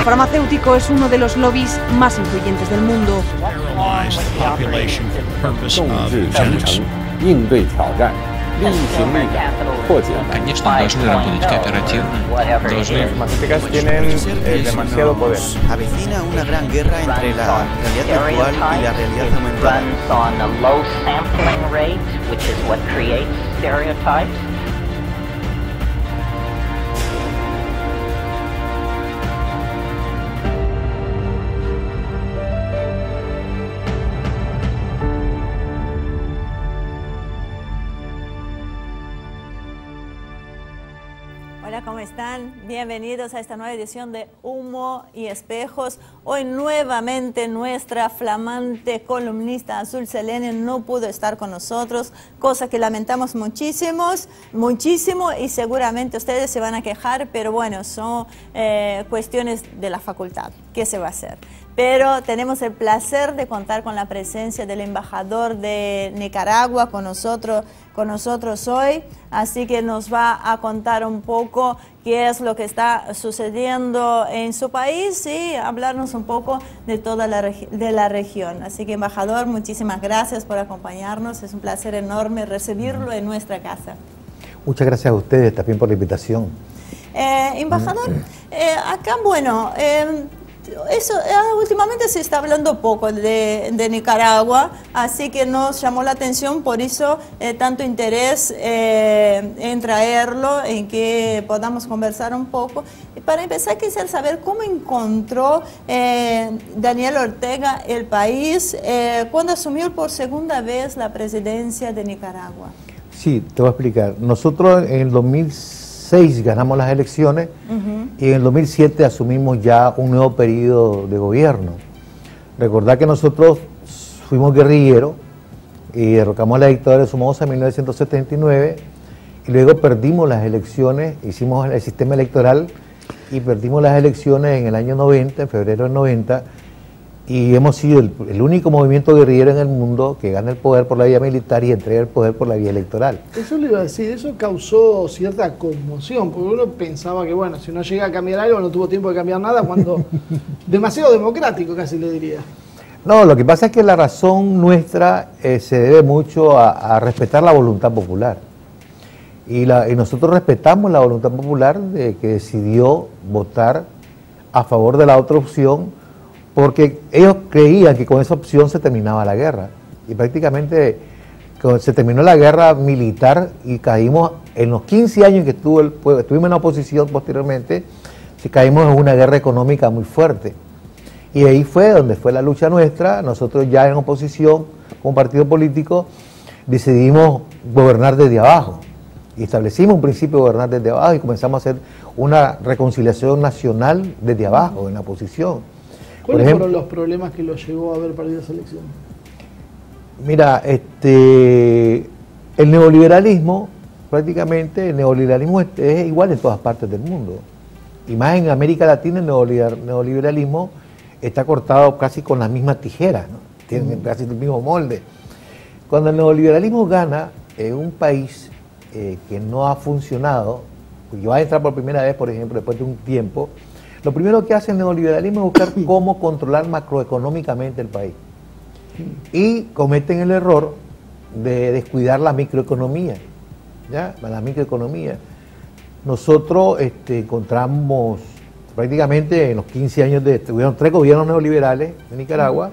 farmacéutico es uno de los lobbies más influyentes del mundo. Конечно, должны работать кооперативно, должны... Las farmacéuticas tienen demasiado poder. Avecina una gran guerra entre la realidad virtual y la realidad aumentada. Hola, ¿cómo están? Bienvenidos a esta nueva edición de Humo y Espejos. Hoy nuevamente nuestra flamante columnista Azul Selene no pudo estar con nosotros, cosa que lamentamos muchísimo y seguramente ustedes se van a quejar, pero bueno, son cuestiones de la facultad. ¿Qué se va a hacer? Pero tenemos el placer de contar con la presencia del embajador de Nicaragua con nosotros hoy, así que nos va a contar un poco qué es lo que está sucediendo en su país y hablarnos un poco de toda la región. Así que, embajador, muchísimas gracias por acompañarnos, es un placer enorme recibirlo en nuestra casa. Muchas gracias a ustedes también por la invitación. Embajador, acá, bueno... últimamente se está hablando poco de Nicaragua, así que nos llamó la atención, por eso tanto interés en traerlo, en que podamos conversar un poco. Para empezar, quisiera saber cómo encontró Daniel Ortega el país cuando asumió por segunda vez la presidencia de Nicaragua. Sí, te voy a explicar. Nosotros en el 2006 ganamos las elecciones y en el 2007 asumimos ya un nuevo periodo de gobierno. Recordad que nosotros fuimos guerrilleros y derrocamos a la dictadura de Somoza en 1979 y luego perdimos las elecciones, hicimos el sistema electoral y perdimos las elecciones en el año 90, en febrero del 90, y hemos sido el único movimiento guerrillero en el mundo que gana el poder por la vía militar y entrega el poder por la vía electoral. Eso le iba a decir, eso causó cierta conmoción, porque uno pensaba que, bueno, si no llega a cambiar algo, no tuvo tiempo de cambiar nada, cuando demasiado democrático casi le diría. No, lo que pasa es que la razón nuestra se debe mucho a respetar la voluntad popular. Y nosotros respetamos la voluntad popular de que decidió votar a favor de la otra opción, porque ellos creían que con esa opción se terminaba la guerra. Y prácticamente se terminó la guerra militar y caímos, en los 15 años que estuvimos en la oposición posteriormente, caímos en una guerra económica muy fuerte. Y ahí fue donde fue la lucha nuestra. Nosotros ya en oposición, como partido político, decidimos gobernar desde abajo. Y establecimos un principio de gobernar desde abajo y comenzamos a hacer una reconciliación nacional desde abajo, en la oposición. ¿Cuáles fueron los problemas que lo llevó a haber perdido esa elección? Mira, el neoliberalismo, prácticamente el neoliberalismo es igual en todas partes del mundo. Y más en América Latina el neoliberalismo está cortado casi con las mismas tijeras, ¿no? Tienen casi el mismo molde. Cuando el neoliberalismo gana en un país que no ha funcionado, porque va a entrar por primera vez, por ejemplo, después de un tiempo, lo primero que hace el neoliberalismo es buscar cómo controlar macroeconómicamente el país. Y cometen el error de descuidar la microeconomía. ¿Ya? La microeconomía. Nosotros encontramos prácticamente en los 15 años tuvieron 3 gobiernos neoliberales en Nicaragua,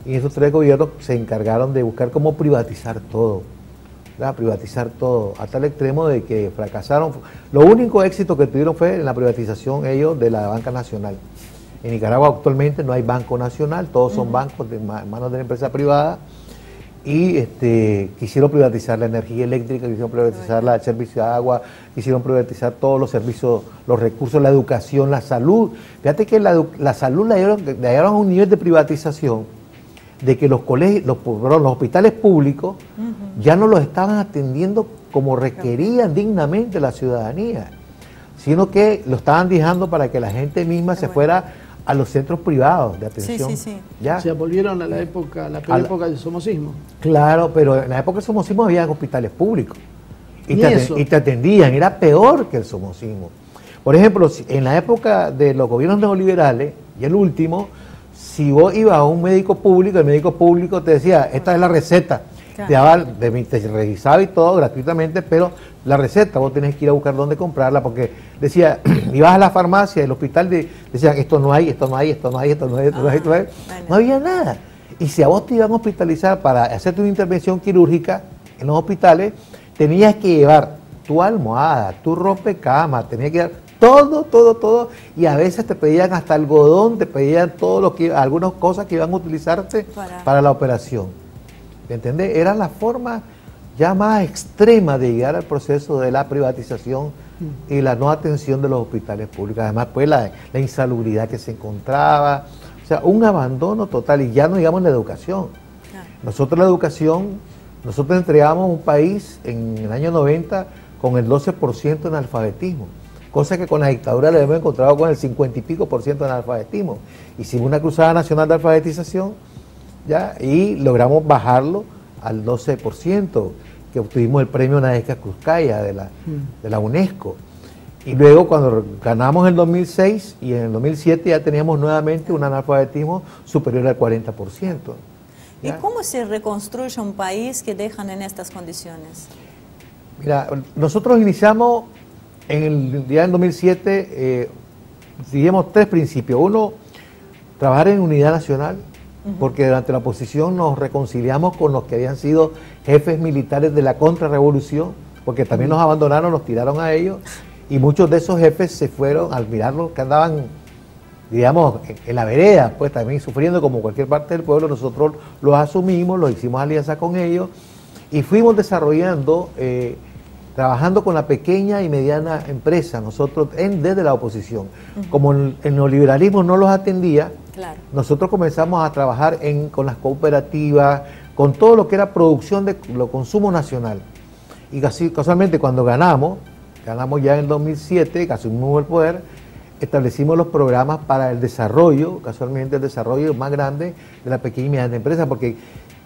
y esos 3 gobiernos se encargaron de buscar cómo privatizar todo. Privatizar todo, hasta el extremo de que fracasaron. Lo único éxito que tuvieron fue en la privatización ellos de la banca nacional. En Nicaragua actualmente no hay banco nacional, todos son bancos de manos de la empresa privada, y quisieron privatizar la energía eléctrica, quisieron privatizar el servicio de agua, quisieron privatizar todos los servicios, los recursos, la educación, la salud. Fíjate que la salud la llevaron a un nivel de privatización de que los colegios, los hospitales públicos ya no los estaban atendiendo como requerían dignamente la ciudadanía, sino que lo estaban dejando para que la gente misma se fuera a los centros privados de atención. ¿Ya? O sea, volvieron a la época, la peor época del somocismo. Claro, pero en la época del somocismo había hospitales públicos y te atendían, era peor que el somocismo. Por ejemplo, en la época de los gobiernos neoliberales, y el último, si vos ibas a un médico público, el médico público te decía, esta es la receta, Claro. te revisaba y todo gratuitamente, pero la receta vos tenés que ir a buscar dónde comprarla, porque decía, ibas a la farmacia, el hospital, decían, esto no hay, esto no hay, esto no hay, esto no hay, esto no hay, esto no hay. Bueno. No había nada. Y si a vos te iban a hospitalizar para hacerte una intervención quirúrgica en los hospitales, tenías que llevar tu almohada, tu rompecama, tenías que llevar todo, y a veces te pedían hasta algodón, te pedían algunas cosas que iban a utilizarte para la operación. ¿Me entendés? Era la forma ya más extrema de llegar al proceso de la privatización y la no atención de los hospitales públicos. Además, pues la insalubridad que se encontraba, o sea, un abandono total, y ya no digamos la educación. Nosotros la educación, nosotros entregamos un país en el año 90 con el 12% de analfabetismo, cosa que con la dictadura le hemos encontrado con el 50 y pico % de analfabetismo. Hicimos una cruzada nacional de alfabetización, ¿ya? Y logramos bajarlo al 12%, que obtuvimos el premio Nadezhda Krúpskaya de la UNESCO. Y luego cuando ganamos en el 2006 y en el 2007 ya teníamos nuevamente un analfabetismo superior al 40%. ¿Y cómo se reconstruye un país que dejan en estas condiciones? Mira, nosotros iniciamos ya en 2007, seguimos 3 principios. Uno, trabajar en unidad nacional, porque durante la oposición nos reconciliamos con los que habían sido jefes militares de la contrarrevolución, porque también nos abandonaron, nos tiraron a ellos, y muchos de esos jefes se fueron al mirarlos que andaban, digamos, en la vereda, pues también sufriendo como cualquier parte del pueblo. Nosotros los asumimos, los hicimos alianza con ellos, y fuimos desarrollando, trabajando con la pequeña y mediana empresa, nosotros desde la oposición. Como el neoliberalismo no los atendía, nosotros comenzamos a trabajar con las cooperativas, con todo lo que era producción de consumo nacional. Y casualmente cuando ganamos ya en 2007, que asumimos el poder, establecimos los programas para el desarrollo, casualmente el desarrollo más grande de la pequeña y mediana empresa, porque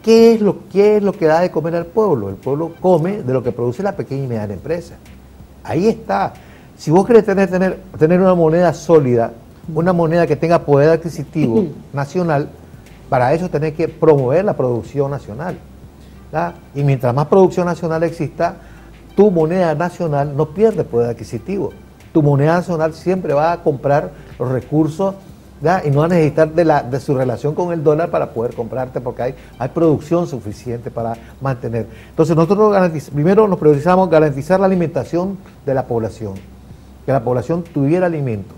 ¿qué es lo que da de comer al pueblo? El pueblo come de lo que produce la pequeña y mediana empresa. Ahí está. Si vos querés tener una moneda sólida, una moneda que tenga poder adquisitivo nacional, para eso tenés que promover la producción nacional, ¿verdad? Y mientras más producción nacional exista, tu moneda nacional no pierde poder adquisitivo. Tu moneda nacional siempre va a comprar los recursos, ¿verdad? Y no va a necesitar de su relación con el dólar para poder comprarte, porque hay producción suficiente para mantener. Entonces nosotros primero nos priorizamos garantizar la alimentación de la población, que la población tuviera alimento.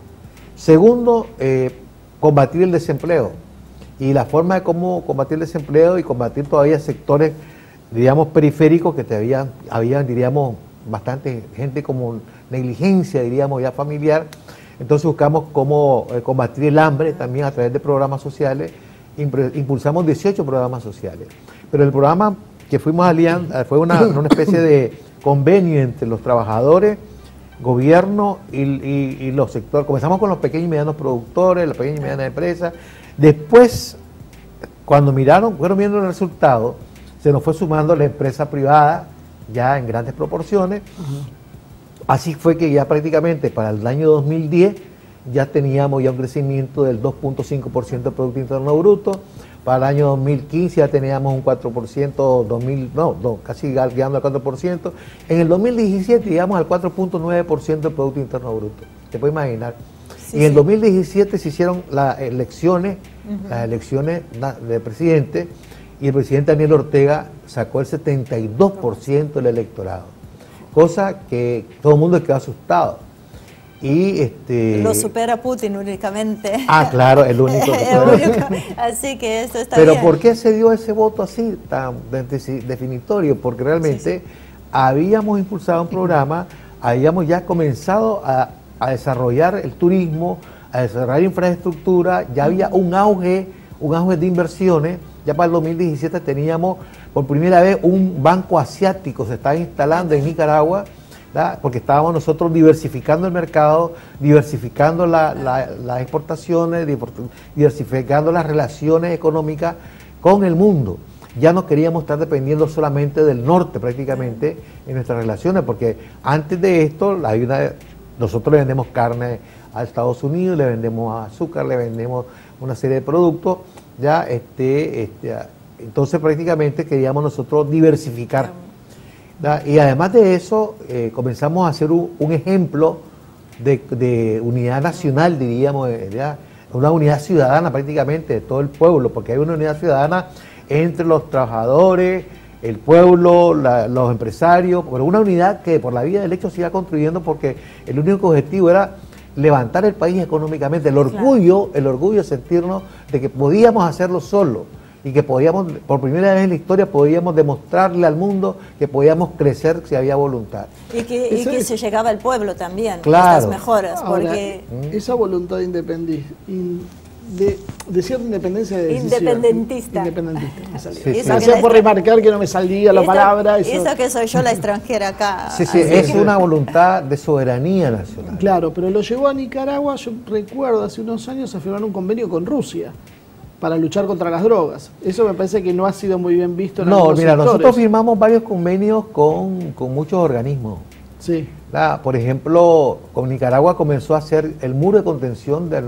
Segundo, combatir el desempleo. Y la forma de cómo combatir el desempleo y combatir todavía sectores, digamos, periféricos que habían, diríamos, bastante gente como negligencia, diríamos, ya familiar. Entonces buscamos cómo combatir el hambre también a través de programas sociales. Impulsamos 18 programas sociales. Pero el programa que fuimos aliando fue una especie de convenio entre los trabajadores, gobierno y los sectores. Comenzamos con los pequeños y medianos productores, las pequeñas y medianas empresas. Después, cuando fueron viendo el resultado, se nos fue sumando la empresa privada, ya en grandes proporciones. Así fue que ya prácticamente para el año 2010 ya teníamos ya un crecimiento del 2.5% del Producto Interno Bruto. Para el año 2015 ya teníamos un 4%, casi llegando al 4%. En el 2017 llegamos al 4.9% del Producto Interno Bruto. ¿Te puedes imaginar? Y en el 2017 se hicieron las elecciones de presidente, y el presidente Daniel Ortega sacó el 72% del electorado, cosa que todo el mundo quedó asustado. Y lo supera Putin únicamente. Claro, el único que Así que eso está Pero bien. ¿por qué se dio ese voto así tan definitorio? Porque realmente habíamos impulsado un programa, habíamos ya comenzado a desarrollar el turismo, a desarrollar infraestructura, ya había un auge de inversiones. Ya para el 2017 teníamos por primera vez un banco asiático, se estaba instalando en Nicaragua, ¿verdad? Porque estábamos nosotros diversificando el mercado, diversificando las exportaciones, diversificando las relaciones económicas con el mundo. Ya no queríamos estar dependiendo solamente del norte prácticamente en nuestras relaciones, porque antes de esto hay nosotros le vendemos carne a Estados Unidos, le vendemos azúcar, le vendemos una serie de productos, ya entonces prácticamente queríamos nosotros diversificar. Y además de eso, comenzamos a hacer un ejemplo de unidad nacional, diríamos, ¿ya? Una unidad ciudadana prácticamente de todo el pueblo, porque hay una unidad ciudadana entre los trabajadores, el pueblo, los empresarios, pero una unidad que por la vía del hecho se iba construyendo porque el único objetivo era levantar el país económicamente, el orgullo de sentirnos de que podíamos hacerlo solo y que podíamos, por primera vez en la historia, podíamos demostrarle al mundo que podíamos crecer si había voluntad. Y que se llegaba al pueblo también, claro, estas mejoras, porque... Ahora, esa voluntad de cierta independencia de decisión. Independentista. Me salía. Sí, sí. Gracias por remarcar que no me salía la palabra. Eso que soy yo la extranjera acá. Sí, sí, es una voluntad de soberanía nacional. Claro, pero lo llevó a Nicaragua, yo recuerdo hace unos años, a firmar un convenio con Rusia para luchar contra las drogas. Eso me parece que no ha sido muy bien visto en algunos sectores. Nosotros firmamos varios convenios con muchos organismos. Sí. Por ejemplo, con Nicaragua comenzó a hacer el muro de contención del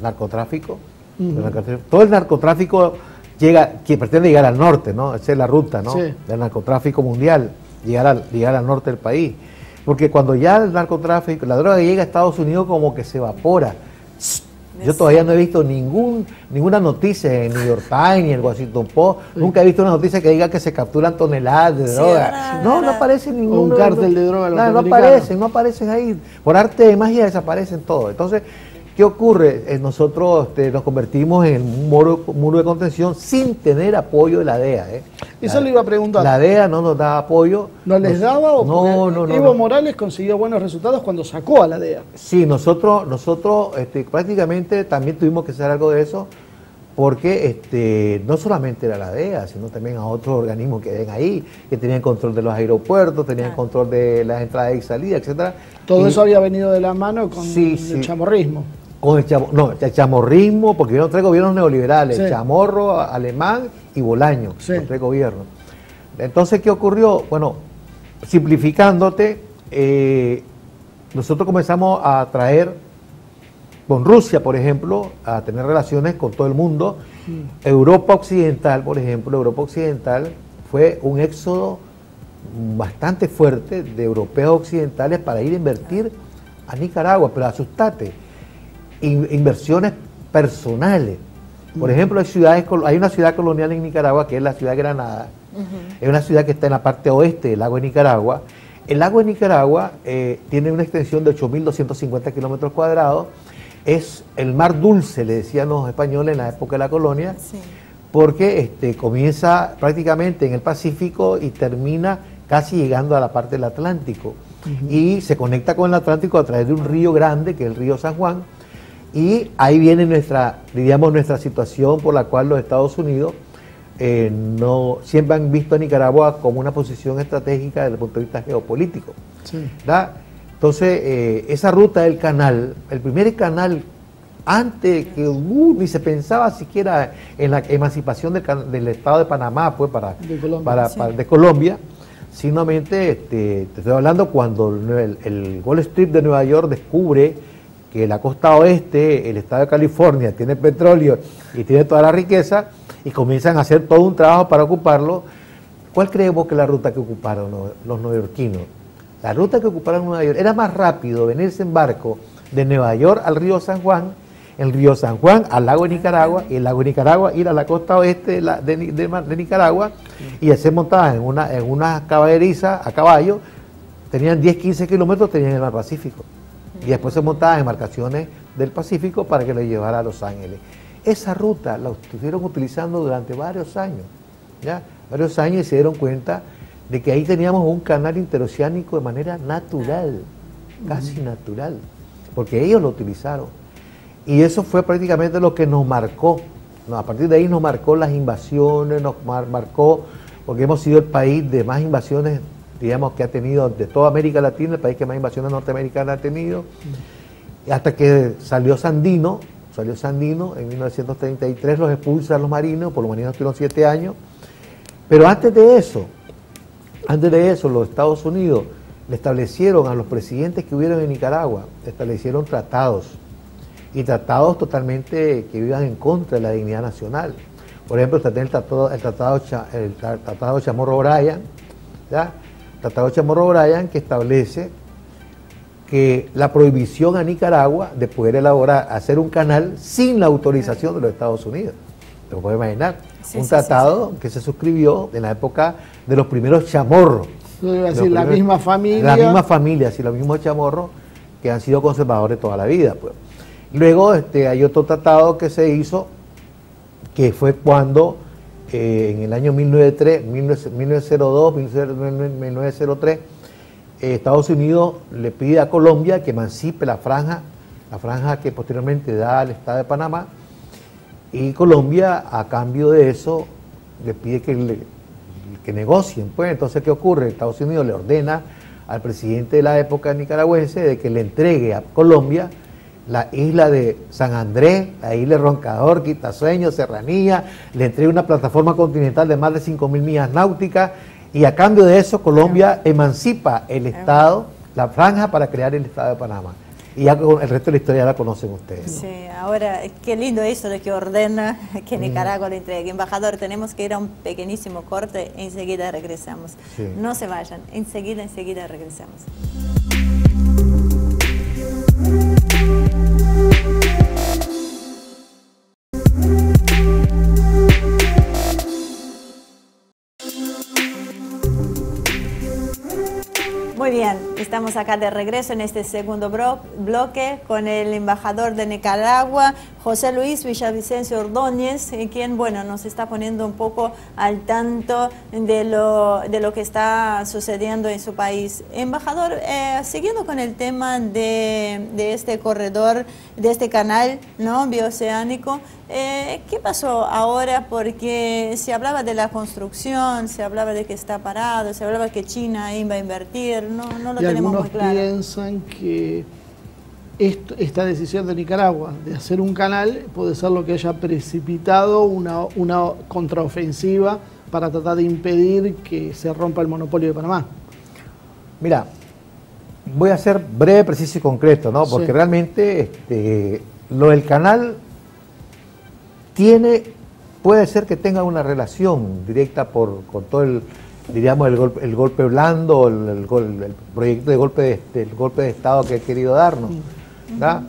narcotráfico. Todo el narcotráfico que pretende llegar al norte, ¿no? Esa es la ruta, ¿no? Sí. Del narcotráfico mundial, llegar al norte del país. Porque cuando ya el narcotráfico, la droga llega a Estados Unidos, como que se evapora. Yo todavía no he visto ninguna noticia en New York Times ni en Washington Post. Nunca he visto una noticia que diga que se capturan toneladas de droga. No aparece ningún un cártel de droga. No aparecen ahí. Por arte de magia desaparecen todos. Entonces, ¿qué ocurre? Nosotros nos convertimos en un muro de contención sin tener apoyo de la DEA. Eso le iba a preguntar. La DEA no nos da apoyo. ¿No les daba? ¿O no, Evo Morales consiguió buenos resultados cuando sacó a la DEA? Sí, nosotros prácticamente también tuvimos que hacer algo de eso, porque no solamente era la DEA, sino también a otros organismos que ven ahí, que tenían control de los aeropuertos, tenían control de las entradas y salidas, etcétera. Todo eso había venido de la mano con el chamorrismo. Con el chamorrismo, porque vieron tres gobiernos neoliberales, Chamorro, Alemán y Bolaño, los tres gobiernos. Entonces, ¿qué ocurrió? Bueno, simplificándote, nosotros comenzamos a traer con Rusia, por ejemplo, a tener relaciones con todo el mundo. Europa Occidental, por ejemplo, Europa Occidental fue un éxodo bastante fuerte de europeos occidentales para ir a invertir a Nicaragua, pero asustate. Inversiones personales. Por ejemplo, hay una ciudad colonial en Nicaragua que es la ciudad de Granada. Es una ciudad que está en la parte oeste del lago de Nicaragua. El lago de Nicaragua tiene una extensión de 8.250 kilómetros cuadrados. Es el mar dulce, le decían los españoles en la época de la colonia, porque comienza prácticamente en el Pacífico y termina casi llegando a la parte del Atlántico. Y se conecta con el Atlántico a través de un río grande, que es el río San Juan. Y ahí viene nuestra situación por la cual los Estados Unidos no siempre han visto a Nicaragua como una posición estratégica desde el punto de vista geopolítico. Entonces, esa ruta del canal, el primer canal, antes que ni se pensaba siquiera en la emancipación del Estado de Panamá, pues de Colombia, simplemente te estoy hablando cuando el Wall Street de Nueva York descubre que la costa oeste, el estado de California, tiene petróleo y tiene toda la riqueza, y comienzan a hacer todo un trabajo para ocuparlo. ¿Cuál creemos que es la ruta que ocuparon los neoyorquinos? La ruta que ocuparon Nueva York era más rápido venirse en barco de Nueva York al río San Juan, el río San Juan al lago de Nicaragua, y el lago de Nicaragua ir a la costa oeste de Nicaragua, y se montaban en una caballeriza a caballo, tenían 10-15 kilómetros, tenían el mar Pacífico. Y después se montaban embarcaciones del Pacífico para que lo llevara a Los Ángeles. Esa ruta la estuvieron utilizando durante varios años, varios años, y se dieron cuenta de que ahí teníamos un canal interoceánico de manera natural, casi natural, porque ellos lo utilizaron. Y eso fue prácticamente lo que nos marcó. A partir de ahí nos marcó las invasiones, nos marcó, porque hemos sido el país de más invasiones, digamos, que ha tenido de toda América Latina, el país que más invasiones norteamericanas ha tenido, hasta que salió Sandino en 1933, los expulsan los marinos, por los marinos tuvieron 7 años, pero antes de eso los Estados Unidos le establecieron a los presidentes que hubieron en Nicaragua, le establecieron tratados, y tratados totalmente que iban en contra de la dignidad nacional. Por ejemplo, el tratado Chamorro-Bryan, ¿ya? El tratado Chamorro-Bryan, que establece que la prohibición a Nicaragua de poder hacer un canal sin la autorización de los Estados Unidos. ¿Te lo puedes imaginar? Un tratado que se suscribió en la época de los primeros chamorros. La misma familia. La misma familia, sí, los mismos chamorros que han sido conservadores toda la vida, pues. Luego hay otro tratado que se hizo, que fue cuando en el año 1903, Estados Unidos le pide a Colombia que emancipe la franja que posteriormente da al Estado de Panamá, y Colombia, a cambio de eso, le pide que negocien. Pues entonces, ¿qué ocurre? Estados Unidos le ordena al presidente de la época nicaragüense de que le entregue a Colombia la isla de San Andrés, la isla de Roncador, Quitasueño, Serranía, le entregue una plataforma continental de más de 5.000 millas náuticas, y a cambio de eso Colombia emancipa el Estado, la franja, para crear el Estado de Panamá. Y ya el resto de la historia la conocen ustedes, ¿no? Sí, ahora, qué lindo eso de que ordena que Nicaragua le entregue. Embajador, tenemos que ir a un pequeñísimo corte, enseguida regresamos. Sí. No se vayan, enseguida regresamos. Muy bien, estamos acá de regreso en este segundo bloque con el embajador de Nicaragua, José Luis Villavicencio Ordóñez, quien, bueno, nos está poniendo un poco al tanto de lo que está sucediendo en su país. Embajador, siguiendo con el tema de este corredor, de este canal, ¿no?, bioceánico, ¿qué pasó ahora? Porque se hablaba de la construcción, se hablaba de que está parado, se hablaba que China iba a invertir, no lo tenemos muy claro. Y algunos piensan que esta decisión de Nicaragua de hacer un canal puede ser lo que haya precipitado una contraofensiva para tratar de impedir que se rompa el monopolio de Panamá. Mira, voy a ser breve, preciso y concreto, ¿no? Porque realmente lo del canal puede ser que tenga una relación directa con todo el golpe blando, el proyecto de golpe de Estado que ha querido darnos, ¿verdad?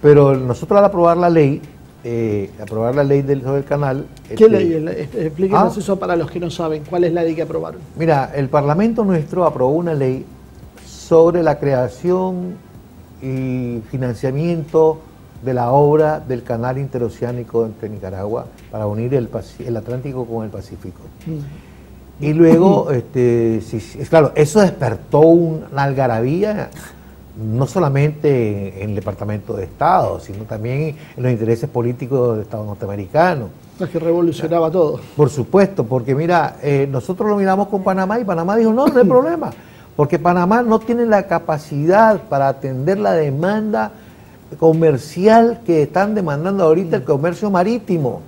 Pero nosotros, al aprobar la ley sobre el canal... ¿Qué ley? Explíquenos eso para los que no saben. ¿Cuál es la ley que aprobaron? Mira, el Parlamento nuestro aprobó una ley sobre la creación y financiamiento de la obra del canal interoceánico entre Nicaragua para unir el Atlántico con el Pacífico. Y luego, claro, eso despertó una algarabía, no solamente en el Departamento de Estado, sino también en los intereses políticos del Estado norteamericano. Es que revolucionaba todo. Por supuesto, porque mira, nosotros lo miramos con Panamá y Panamá dijo, no hay problema, porque Panamá no tiene la capacidad para atender la demanda comercial que están demandando ahorita el comercio marítimo.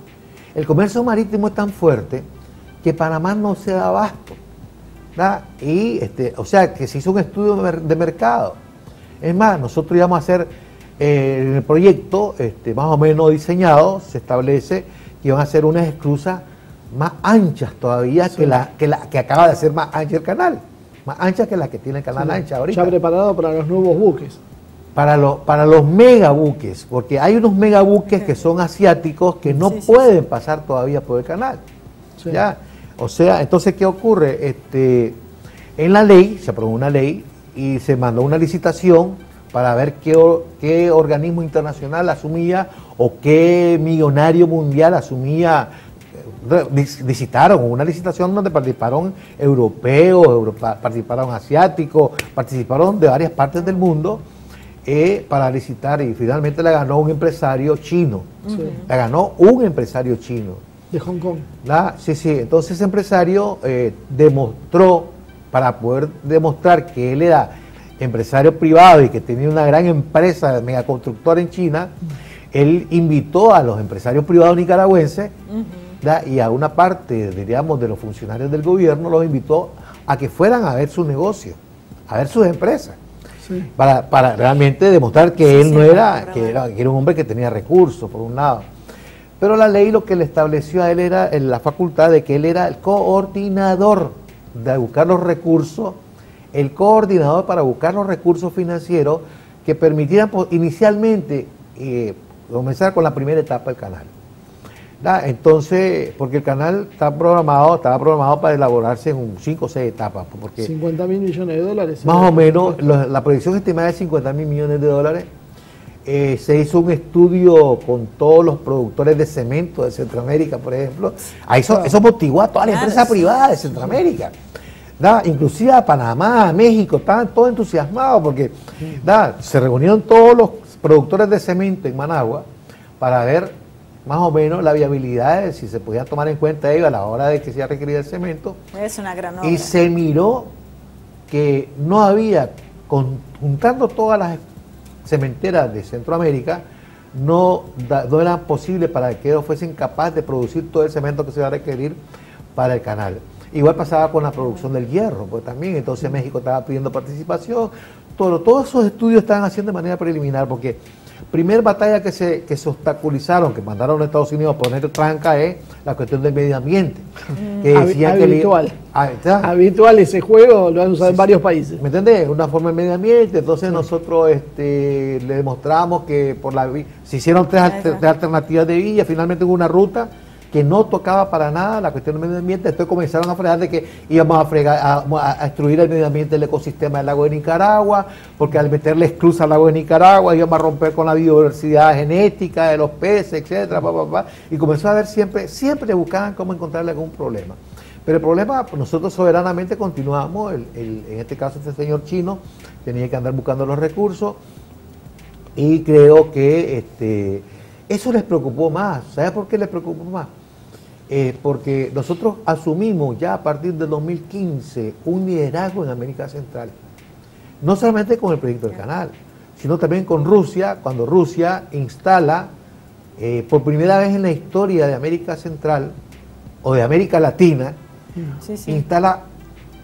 El comercio marítimo es tan fuerte que Panamá no se da abasto, ¿verdad? Y o sea que se hizo un estudio de mercado. Es más, nosotros íbamos a hacer en el proyecto más o menos diseñado, se establece que iban a hacer unas esclusas más anchas todavía, sí, que acaba de ser más ancha el canal, más ancha que la que tiene el canal, sí, ancha ahorita. Ya preparado para los nuevos buques. Para los megabuques, porque hay unos megabuques que son asiáticos que no pueden pasar todavía por el canal. Sí. ¿Ya? O sea, entonces, ¿qué ocurre? En la ley, se aprobó una ley y se mandó una licitación para ver qué organismo internacional asumía o qué millonario mundial asumía. Licitaron una licitación donde participaron europeos, participaron asiáticos, participaron de varias partes del mundo, para licitar, y finalmente la ganó un empresario chino. Sí. La ganó un empresario chino. De Hong Kong. Sí. Entonces ese empresario demostró, para poder demostrar que él era empresario privado y que tenía una gran empresa de megaconstructora en China, él invitó a los empresarios privados nicaragüenses, y a una parte, diríamos, de los funcionarios del gobierno, los invitó a que fueran a ver su negocio. a ver sus empresas. Sí. Para realmente demostrar que él no era, que era un hombre que tenía recursos, por un lado. Pero la ley lo que le estableció a él era la facultad de que él era el coordinador de buscar los recursos, el coordinador para buscar los recursos financieros que permitieran inicialmente comenzar con la primera etapa del canal. Entonces, porque el canal estaba programado para elaborarse en 5 o 6 etapas. Porque 50.000 millones de dólares. más o menos, la proyección estimada es 50.000 millones de dólares. Se hizo un estudio con todos los productores de cemento de Centroamérica, por ejemplo. Eso motivó a toda la empresa privada de Centroamérica. Inclusive a Panamá, a México, estaban todos entusiasmados porque se reunieron todos los productores de cemento en Managua para ver más o menos la viabilidad de si se podía tomar en cuenta ellos a la hora de que se requería el cemento. Es una gran obra. Y se miró que no había, juntando todas las cementeras de Centroamérica, no era posible para que ellos fuesen capaces de producir todo el cemento que se iba a requerir para el canal. Igual pasaba con la producción del hierro, pues también, entonces México estaba pidiendo participación. Todos esos estudios estaban haciendo de manera preliminar, porque primer batalla que se obstaculizaron, que mandaron a Estados Unidos a poner tranca, es la cuestión del medio ambiente. Que Habitual. Habitual ese juego, lo han usado en varios países. ¿Me entiendes? Una forma de medio ambiente. Entonces nosotros le demostramos que se hicieron tres alternativas de vía, finalmente hubo una ruta que no tocaba para nada la cuestión del medio ambiente. Después comenzaron a fregar de que íbamos a destruir el medio ambiente del ecosistema del lago de Nicaragua, porque al meterle esclusa al lago de Nicaragua íbamos a romper con la biodiversidad genética de los peces, etcétera, y comenzó a ver siempre buscaban cómo encontrarle algún problema. Pero el problema, pues nosotros soberanamente continuamos, en este caso este señor chino tenía que andar buscando los recursos, y creo que eso les preocupó más. ¿Sabe por qué les preocupó más? Porque nosotros asumimos ya a partir del 2015 un liderazgo en América Central, no solamente con el proyecto del canal, sino también con Rusia, cuando Rusia instala por primera vez en la historia de América Central o de América Latina, instala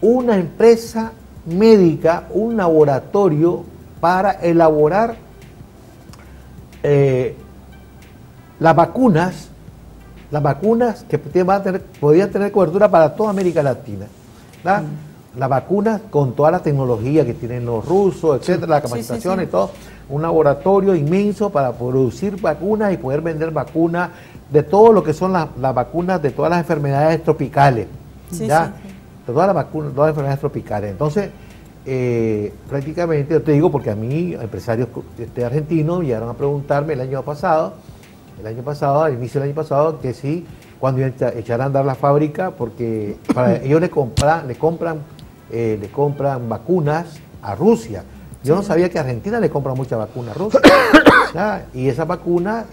una empresa médica, un laboratorio para elaborar las vacunas que podían tener cobertura para toda América Latina. Las vacunas con toda la tecnología que tienen los rusos, etcétera, la capacitación y todo. Un laboratorio inmenso para producir vacunas y poder vender vacunas de todo lo que son las vacunas de todas las enfermedades tropicales. De todas las vacunas, todas las enfermedades tropicales. Entonces, prácticamente, yo te digo porque a mí, empresarios argentinos, llegaron a preguntarme el año pasado, al inicio del año pasado, que sí, cuando echaran a andar la fábrica, porque para ellos le compran vacunas a Rusia. Yo no sabía que Argentina le compra muchas vacunas a Rusia. Y esas vacunas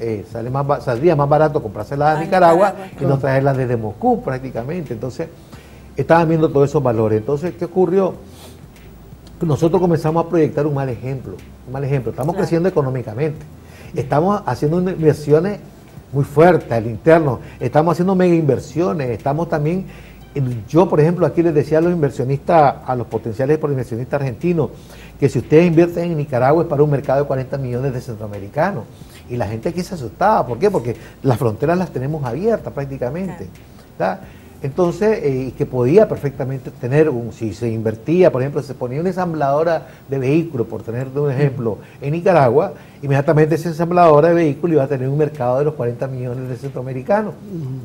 saldría más barato comprárselas a Nicaragua y no traerlas desde Moscú prácticamente. Entonces, estaban viendo todos esos valores. Entonces, ¿qué ocurrió? Nosotros comenzamos a proyectar un mal ejemplo. Estamos creciendo económicamente. Estamos haciendo inversiones muy fuertes al interno. Estamos haciendo mega inversiones. Estamos también, yo por ejemplo aquí les decía a los inversionistas, a los potenciales inversionistas argentinos, que si ustedes invierten en Nicaragua es para un mercado de 40 millones de centroamericanos. Y la gente aquí se asustaba. ¿Por qué? Porque las fronteras las tenemos abiertas prácticamente. Entonces, que podía perfectamente tener, si se invertía, por ejemplo, se ponía una ensambladora de vehículos, por tener un ejemplo, en Nicaragua, inmediatamente esa ensambladora de vehículos iba a tener un mercado de los 40 millones de centroamericanos,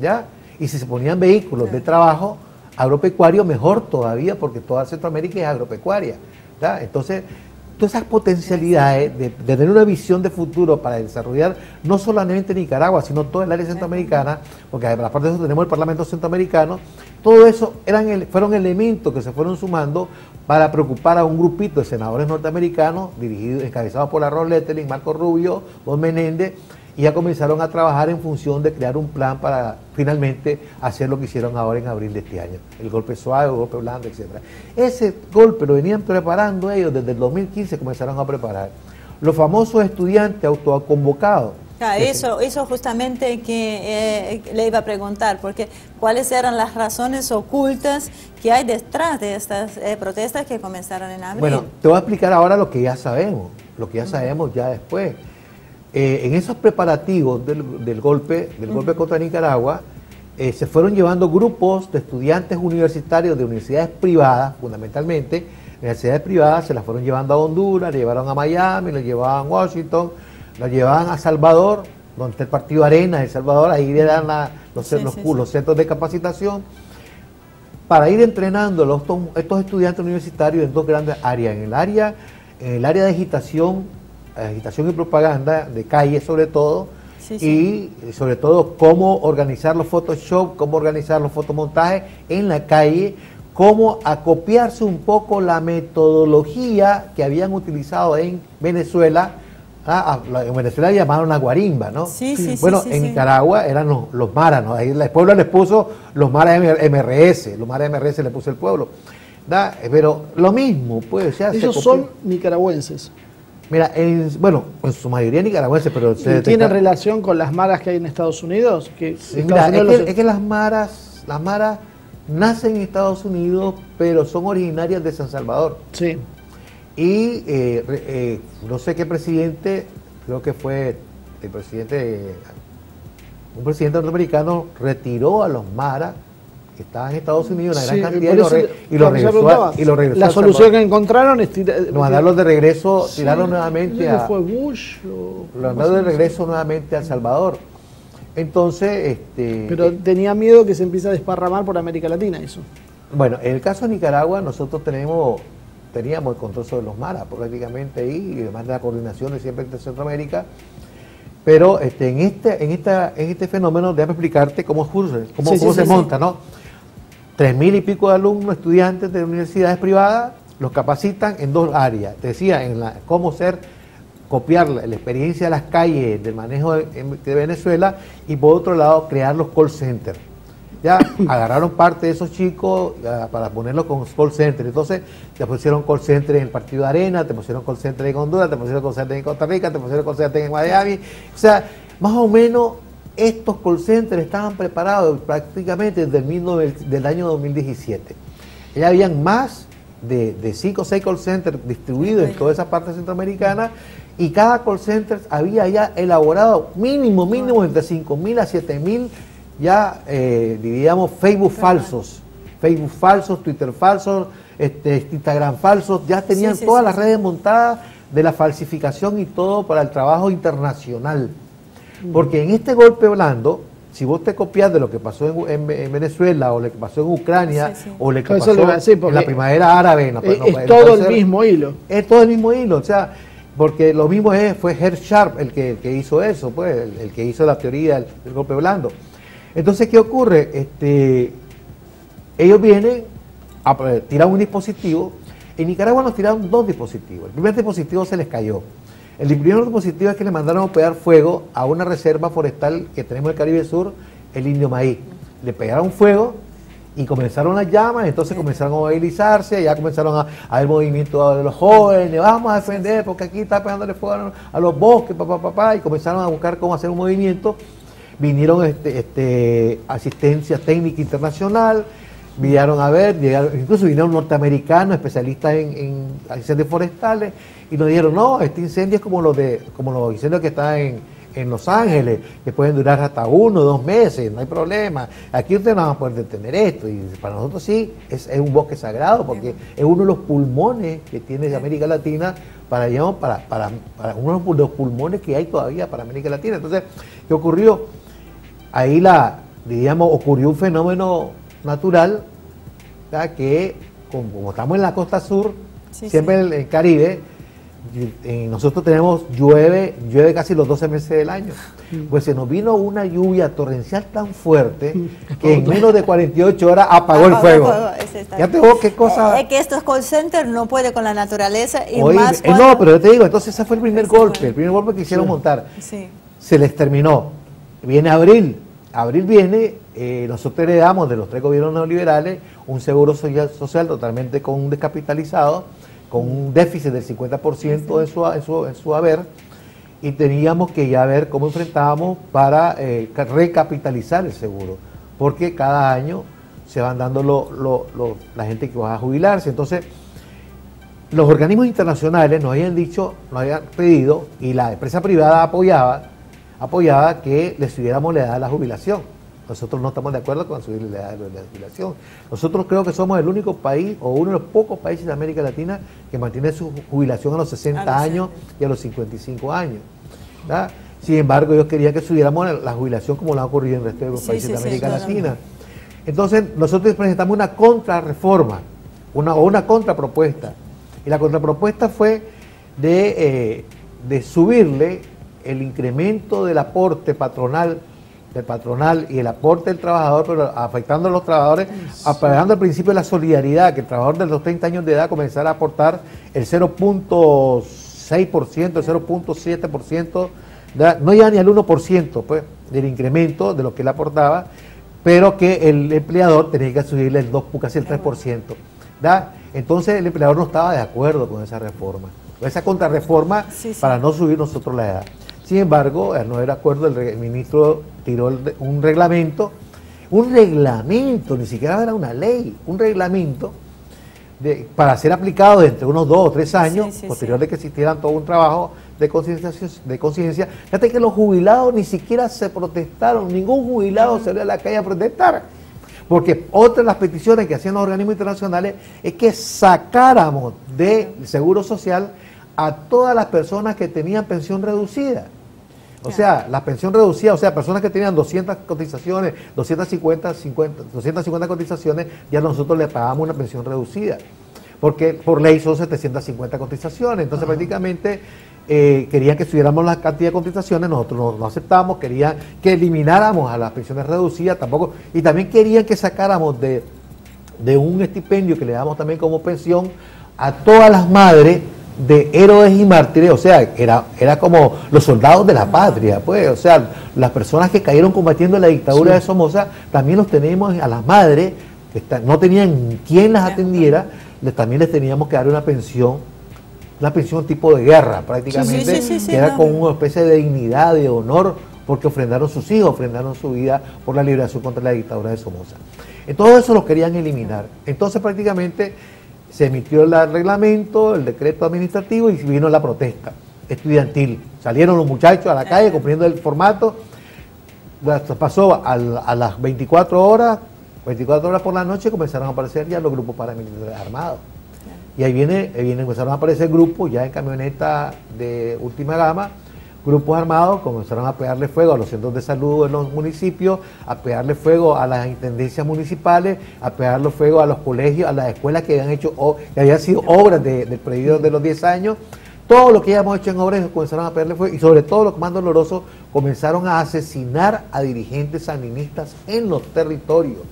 ¿ya? Y si se ponían vehículos de trabajo agropecuario, mejor todavía, porque toda Centroamérica es agropecuaria, ¿ya? Entonces, todas esas potencialidades de tener una visión de futuro para desarrollar no solamente Nicaragua, sino toda el área centroamericana, porque aparte de eso tenemos el Parlamento Centroamericano, todo eso fueron elementos que se fueron sumando para preocupar a un grupito de senadores norteamericanos, encabezados por Ron Letterling, Marco Rubio, Bob Menéndez, y ya comenzaron a trabajar en función de crear un plan para finalmente hacer lo que hicieron ahora en abril de este año. El golpe suave, el golpe blando, etc. Ese golpe lo venían preparando ellos desde el 2015, comenzaron a preparar. Los famosos estudiantes autoconvocados. Claro, eso justamente que le iba a preguntar, porque cuáles eran las razones ocultas que hay detrás de estas protestas que comenzaron en abril. Bueno, te voy a explicar ahora lo que ya sabemos, ya después. En esos preparativos del golpe contra Nicaragua, se fueron llevando grupos de estudiantes universitarios de universidades privadas, fundamentalmente. Universidades privadas se las fueron llevando a Honduras, las llevaron a Miami, las llevaban a Washington, las llevaban a Salvador, donde está el Partido Arena de El Salvador, ahí le dan los centros de capacitación, para ir entrenando estos estudiantes universitarios en dos grandes áreas, en el área de agitación y propaganda, de calle sobre todo, y sobre todo cómo organizar los Photoshop, cómo organizar los fotomontajes en la calle, cómo acopiarse un poco la metodología que habían utilizado en Venezuela. En Venezuela llamaron a guarimba, ¿no? En Nicaragua eran los maras, ¿no? Ahí el pueblo les puso los maras MRS, le puso el pueblo. Pero lo mismo, pues. Ellos son nicaragüenses. Mira, en su mayoría nicaragüenses, pero... ¿Tiene relación con las maras que hay en Estados Unidos? Es que las maras nacen en Estados Unidos, pero son originarias de San Salvador. Sí. Y no sé qué presidente, creo que fue un presidente norteamericano, retiró a los maras que estaban en Estados Unidos una gran cantidad y lo regresó. La solución que encontraron es mandarlos de regreso, tirarlos nuevamente ¿Fue Bush? Mandarlos de regreso nuevamente a El Salvador. Entonces, pero tenía miedo que se empiece a desparramar por América Latina eso. Bueno, en el caso de Nicaragua nosotros teníamos el control sobre los maras prácticamente ahí, y además de la coordinación de siempre entre Centroamérica. Pero en este fenómeno, déjame explicarte cómo se monta, ¿no? 3.000 y pico de alumnos, estudiantes de universidades privadas, los capacitan en dos áreas. Te decía, cómo copiar la experiencia de las calles, del manejo de Venezuela, y por otro lado, crear los call centers. Ya agarraron parte de esos chicos para ponerlos con call center. Entonces te pusieron call center en el Partido de Arena, te pusieron call center en Honduras, te pusieron call center en Costa Rica, te pusieron call center en Miami. O sea, más o menos estos call centers estaban preparados prácticamente desde el año 2017. Ya habían más de 5 o 6 call centers distribuidos en toda esa parte centroamericana, y cada call center había ya elaborado mínimo entre 5.000 a 7.000 ya diríamos Facebook falsos, Twitter falsos, Instagram falsos, ya tenían todas las redes montadas de la falsificación y todo para el trabajo internacional. Porque en este golpe blando, si vos te copias de lo que pasó en Venezuela, o lo que pasó en Ucrania, o lo que pasó en la primavera árabe, es todo el mismo hilo. Es todo el mismo hilo, o sea, porque lo mismo fue Herb Sharp el que hizo eso, pues, el que hizo la teoría del golpe blando. Entonces, ¿qué ocurre? Ellos vienen a tirar un dispositivo. En Nicaragua nos tiraron 2 dispositivos. El primer dispositivo se les cayó. El primer dispositivo es que le mandaron a pegar fuego a una reserva forestal que tenemos en el Caribe Sur, el Indio Maíz. Le pegaron fuego y comenzaron las llamas, entonces comenzaron a movilizarse, ya comenzaron a haber movimiento de los jóvenes, vamos a defender porque aquí está pegándole fuego a los bosques, y comenzaron a buscar cómo hacer un movimiento. Vinieron asistencia técnica internacional, incluso vinieron norteamericanos, especialistas en incendios forestales, y nos dijeron, no, este incendio es como los incendios que están en Los Ángeles, que pueden durar hasta 1 o 2 meses, no hay problema. Aquí ustedes no van a poder detener esto, y para nosotros sí, es un bosque sagrado, porque es uno de los pulmones que tiene América Latina, para uno de los pulmones que hay todavía para América Latina. Entonces, ¿qué ocurrió? Ahí ocurrió un fenómeno natural, ¿verdad? Que como estamos en la costa sur, siempre en el Caribe, nosotros llueve casi los 12 meses del año. Pues se nos vino una lluvia torrencial tan fuerte que en menos de 48 horas apagó el fuego. Ya te digo qué cosa. Es que estos call centers no pueden con la naturaleza y Oye, más no, pero yo te digo, entonces ese fue el primer golpe, que hicieron montar. Se les terminó. Viene abril viene, nosotros heredamos de los 3 gobiernos neoliberales un seguro social totalmente descapitalizado, con un déficit del 50% en su haber, y teníamos que ya ver cómo enfrentábamos para recapitalizar el seguro, porque cada año se van dando la gente que va a jubilarse. Entonces, los organismos internacionales nos habían dicho, nos habían pedido, y la empresa privada apoyaba que le subiéramos la edad de la jubilación. Nosotros no estamos de acuerdo con subir la edad de la jubilación. Nosotros creo que somos el único país, o uno de los pocos países de América Latina, que mantiene su jubilación a los 60 años y a los 55 años. ¿Verdad? Sin embargo, ellos querían que subiéramos la jubilación como lo ha ocurrido en el resto de los países de América Latina. Entonces, nosotros presentamos una contrarreforma, una contrapropuesta. Y la contrapropuesta fue de subirle el incremento del aporte patronal y el aporte del trabajador, pero afectando a los trabajadores, apagando el principio de la solidaridad, que el trabajador de los 30 años de edad comenzara a aportar el 0.6%, el 0.7%, no llega ni al 1% pues, del incremento de lo que él aportaba, pero que el empleador tenía que subirle casi el 3%. ¿Da? Entonces el empleador no estaba de acuerdo con esa reforma, esa contrarreforma para no subir nosotros la edad. Sin embargo, al no haber acuerdo, el ministro tiró un reglamento, ni siquiera era una ley, un reglamento para ser aplicado entre unos 2 o 3 años, posterior de que existiera todo un trabajo de conciencia. Fíjate que los jubilados ni siquiera se protestaron, ningún jubilado salió a la calle a protestar. Porque otra de las peticiones que hacían los organismos internacionales es que sacáramos del seguro social a todas las personas que tenían pensión reducida. O sea, la pensión reducida, o sea, personas que tenían 200 cotizaciones, 250 cotizaciones, ya nosotros le pagamos una pensión reducida. Porque por ley son 750 cotizaciones. Entonces, prácticamente querían que subiéramos la cantidad de cotizaciones, nosotros no aceptamos, querían que elimináramos a las pensiones reducidas, tampoco, y también querían que sacáramos de un estipendio que le damos también como pensión a todas las madres de héroes y mártires, o sea, era como los soldados de la patria, pues, o sea, las personas que cayeron combatiendo la dictadura de Somoza, también los tenemos a las madres, que no tenían quien las atendiera, también les teníamos que dar una pensión tipo de guerra, prácticamente, que era con una especie de dignidad, de honor, porque ofrendaron sus hijos, ofrendaron su vida por la liberación contra la dictadura de Somoza. Todo eso lo querían eliminar. Entonces, prácticamente, se emitió el reglamento, el decreto administrativo y vino la protesta estudiantil. Salieron los muchachos a la calle cumpliendo el formato. Pasó a las 24 horas por la noche, comenzaron a aparecer ya los grupos paramilitares armados. Y ahí empezaron a aparecer grupos ya en camioneta de última gama, grupos armados, comenzaron a pegarle fuego a los centros de salud en los municipios, a pegarle fuego a las intendencias municipales, a pegarle fuego a los colegios, a las escuelas que habían sido obras del periodo de los 10 años. Todo lo que habíamos hecho en obras comenzaron a pegarle fuego y sobre todo, lo más doloroso, comenzaron a asesinar a dirigentes sandinistas en los territorios.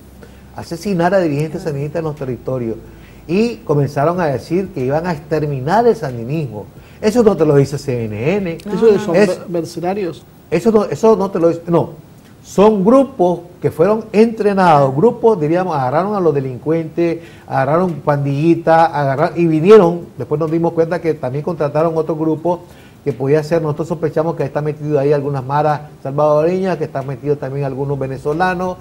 Y comenzaron a decir que iban a exterminar el sandinismo. Eso no te lo dice CNN. ¿Son mercenarios? Eso no te lo dice. No, son grupos que fueron entrenados, grupos, diríamos, agarraron a los delincuentes, agarraron pandillitas, y vinieron, después nos dimos cuenta que también contrataron otro grupo que podía ser, nosotros sospechamos que está metido ahí algunas maras salvadoreñas, que están metidos también algunos venezolanos,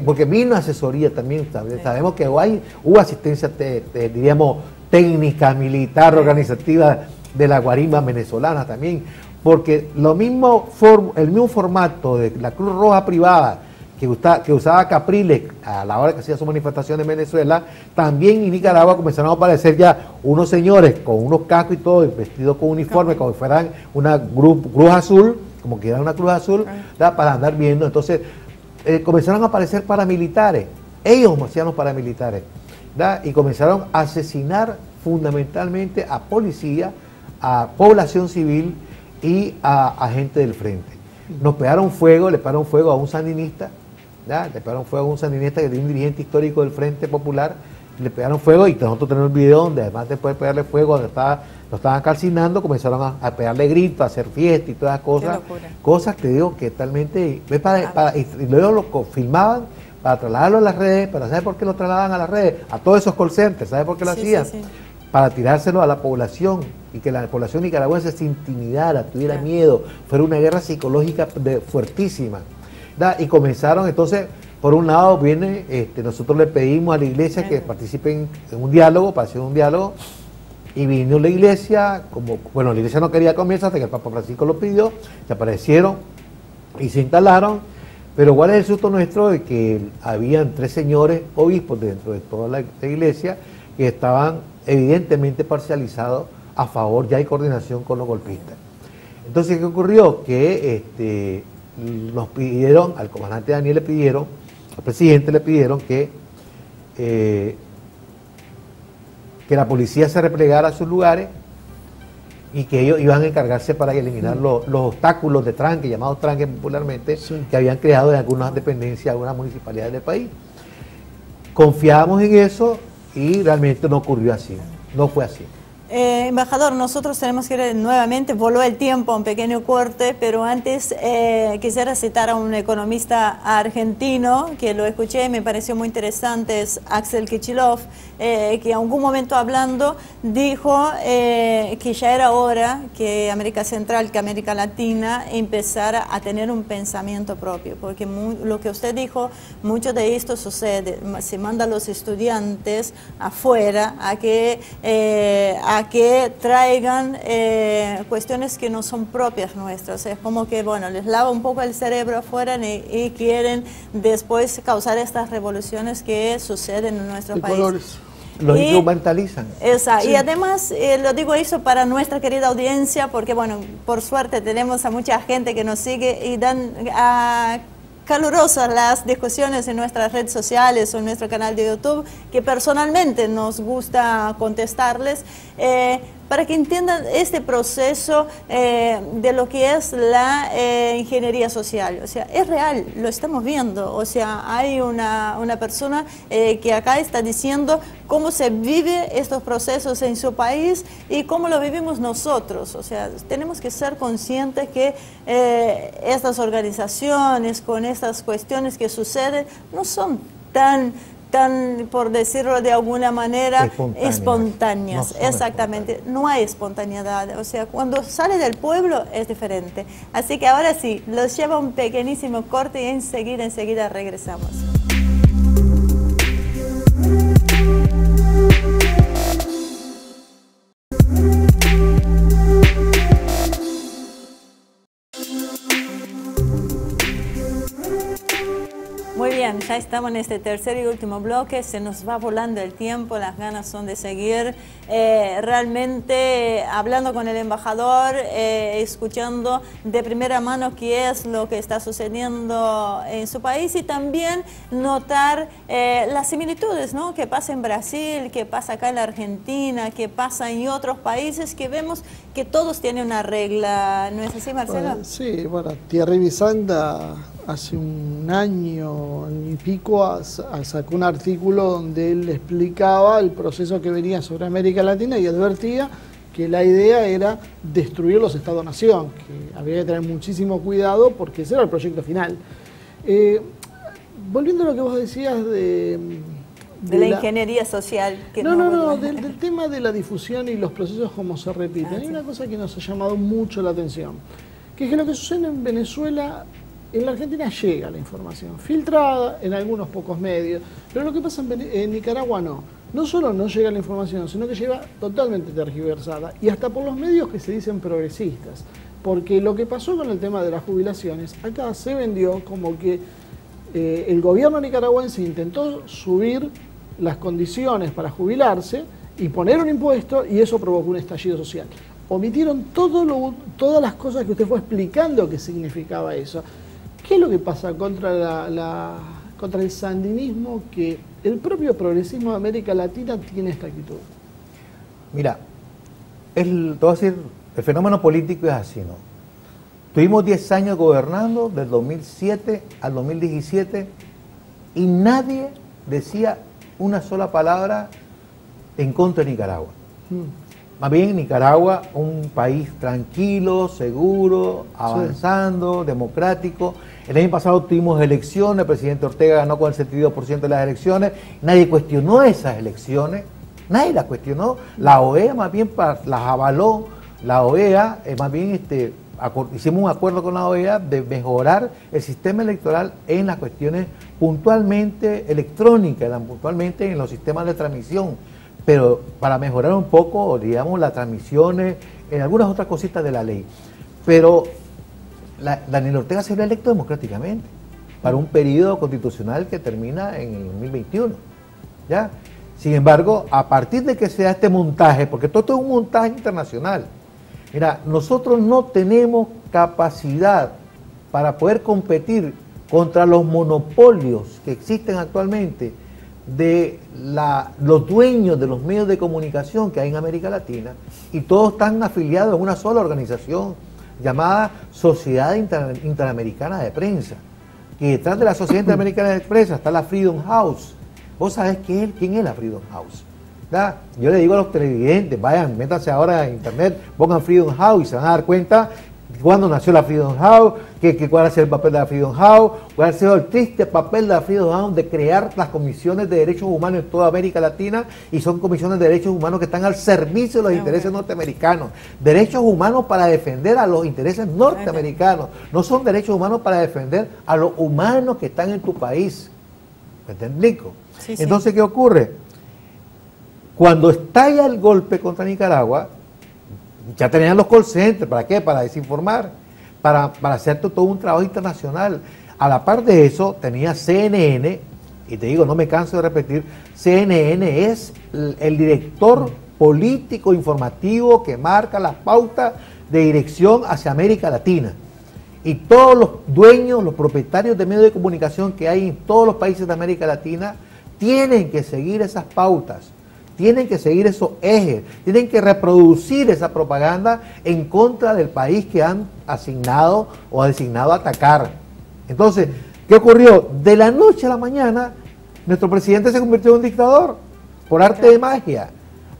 porque vino asesoría también, sabemos que hubo asistencia, diríamos, técnica, militar, organizativa de la guarimba venezolana también, porque el mismo formato de la Cruz Roja privada que usaba Capriles a la hora que hacía su manifestación en Venezuela, también en Nicaragua comenzaron a aparecer ya unos señores con unos cascos y todo, vestidos con uniforme, como si fueran una cruz azul, como que era una cruz azul, para andar viendo. Entonces comenzaron a aparecer paramilitares, ellos hacían los paramilitares, ¿verdad? Y comenzaron a asesinar fundamentalmente a policía, a población civil y a gente del frente. Le pegaron fuego a un sandinista, ¿ya? Le pegaron fuego a un sandinista que es un dirigente histórico del Frente Popular, le pegaron fuego y nosotros tenemos el video donde además después de pegarle fuego, donde lo estaban calcinando, comenzaron a pegarle gritos, a hacer fiesta y todas las cosas, cosas que digo que talmente, y luego lo filmaban para trasladarlo a las redes, pero ¿sabe por qué lo trasladaban a las redes? A todos esos call centers, ¿sabe por qué lo hacían? Para tirárselo a la población y que la población nicaragüense se intimidara, tuviera miedo, fuera una guerra psicológica fuertísima. Y comenzaron entonces, por un lado viene, nosotros le pedimos a la iglesia que participen en un diálogo, para hacer un diálogo, y vino la iglesia, la iglesia no quería comienzo hasta que el Papa Francisco lo pidió, se aparecieron y se instalaron, pero ¿cuál es el susto nuestro? De que habían 3 señores obispos dentro de toda la iglesia que estaban evidentemente parcializados a favor, ya hay coordinación con los golpistas. Entonces, ¿qué ocurrió? Que nos pidieron, al comandante Daniel le pidieron, al presidente le pidieron que la policía se replegara a sus lugares y que ellos iban a encargarse para eliminar los obstáculos de tranque, llamados tranque popularmente, que habían creado en algunas dependencias, algunas municipalidades del país. Confiábamos en eso y realmente no ocurrió así, no fue así. Embajador, nosotros tenemos que ir nuevamente, voló el tiempo, un pequeño corte, pero antes quisiera citar a un economista argentino que lo escuché y me pareció muy interesante, es Axel Kicillof, que en algún momento hablando dijo que ya era hora que América Central, que América Latina empezara a tener un pensamiento propio, porque lo que usted dijo, mucho de esto sucede, se manda a los estudiantes afuera a que traigan cuestiones que no son propias nuestras. Es como que, bueno, les lava un poco el cerebro afuera y quieren después causar estas revoluciones que suceden en nuestro país. Colores. Los instrumentalizan. Exacto. Sí. Y además, lo digo eso para nuestra querida audiencia, porque, bueno, por suerte tenemos a mucha gente que nos sigue y dan calurosas las discusiones en nuestras redes sociales o en nuestro canal de YouTube, que personalmente nos gusta contestarles, para que entiendan este proceso de lo que es la ingeniería social. O sea, es real, lo estamos viendo. O sea, hay una persona que acá está diciendo cómo se vive estos procesos en su país y cómo lo vivimos nosotros. O sea, tenemos que ser conscientes que estas organizaciones con estas cuestiones que suceden no son tan, por decirlo de alguna manera, espontáneas. No, exactamente, no hay espontaneidad. O sea, cuando sale del pueblo es diferente. Así que ahora sí, los llevo a un pequeñísimo corte y enseguida regresamos. Muy bien, ya estamos en este tercer y último bloque, se nos va volando el tiempo, las ganas son de seguir realmente hablando con el embajador, escuchando de primera mano qué es lo que está sucediendo en su país y también notar las similitudes, ¿no? Que pasa en Brasil, que pasa acá en la Argentina, que pasa en otros países, que vemos que todos tienen una regla, ¿no es así, Marcelo? Sí, bueno, Thierry Bisanda hace un año y pico sacó un artículo donde él explicaba el proceso que venía sobre América Latina y advertía que la idea era destruir los Estados-nación, que había que tener muchísimo cuidado porque ese era el proyecto final. Volviendo a lo que vos decías de la ingeniería social. Que del tema de la difusión y los procesos como se repiten. Hay una cosa que nos ha llamado mucho la atención, que es que lo que sucede en Venezuela, en la Argentina llega la información, filtrada en algunos pocos medios, pero lo que pasa en Nicaragua no. No solo no llega la información, sino que llega totalmente tergiversada, y hasta por los medios que se dicen progresistas. Porque lo que pasó con el tema de las jubilaciones, acá se vendió como que el gobierno nicaragüense intentó subir las condiciones para jubilarse y poner un impuesto, y eso provocó un estallido social. Omitieron todas las cosas que usted fue explicando que significaba eso. ¿Qué es lo que pasa contra contra el sandinismo, que el propio progresismo de América Latina tiene esta actitud? Mira, te voy a decir, el fenómeno político es así, ¿no? Tuvimos 10 años gobernando, del 2007 al 2017, y nadie decía una sola palabra en contra de Nicaragua. Más bien Nicaragua, un país tranquilo, seguro, avanzando, democrático. El año pasado tuvimos elecciones, el presidente Ortega ganó con el 72% de las elecciones, nadie cuestionó esas elecciones, Nadie la cuestionó. La OEA más bien las avaló. La OEA más bien hicimos un acuerdo con la OEA de mejorar el sistema electoral en las cuestiones puntualmente electrónicas, puntualmente en los sistemas de transmisión, pero para mejorar un poco, digamos, las transmisiones, en algunas otras cositas de la ley. Pero Daniel Ortega se lo electo democráticamente para un periodo constitucional que termina en el 2021. ¿Ya? Sin embargo, a partir de que se da este montaje, porque todo esto es un montaje internacional, mira, nosotros no tenemos capacidad para poder competir contra los monopolios que existen actualmente de los dueños de los medios de comunicación que hay en América Latina, y todos están afiliados en una sola organización llamada Sociedad Interamericana de Prensa, que detrás de la Sociedad Interamericana de Prensa está la Freedom House. ¿Vos sabés quién es la Freedom House? ¿Da? Yo le digo a los televidentes, vayan, métanse ahora en internet, pongan Freedom House y se van a dar cuenta cuándo nació la Freedom House, cuál ha sido el papel de la Freedom House, cuál ha sido el triste papel de la Freedom House de crear las comisiones de derechos humanos en toda América Latina, y son comisiones de derechos humanos que están al servicio de los intereses norteamericanos. Derechos humanos para defender a los intereses norteamericanos, no son derechos humanos para defender a los humanos que están en tu país. ¿Me explico? Sí, sí. Entonces, ¿qué ocurre? Cuando estalla el golpe contra Nicaragua, ya tenían los call centers, ¿para qué? Para desinformar, para hacer todo un trabajo internacional. A la par de eso, tenía CNN, y te digo, no me canso de repetir, CNN es el director político informativo que marca las pautas de dirección hacia América Latina. Y todos los dueños, los propietarios de medios de comunicación que hay en todos los países de América Latina tienen que seguir esas pautas, tienen que seguir esos ejes, tienen que reproducir esa propaganda en contra del país que han asignado o designado a atacar. Entonces, ¿qué ocurrió? De la noche a la mañana, nuestro presidente se convirtió en un dictador, por arte de magia.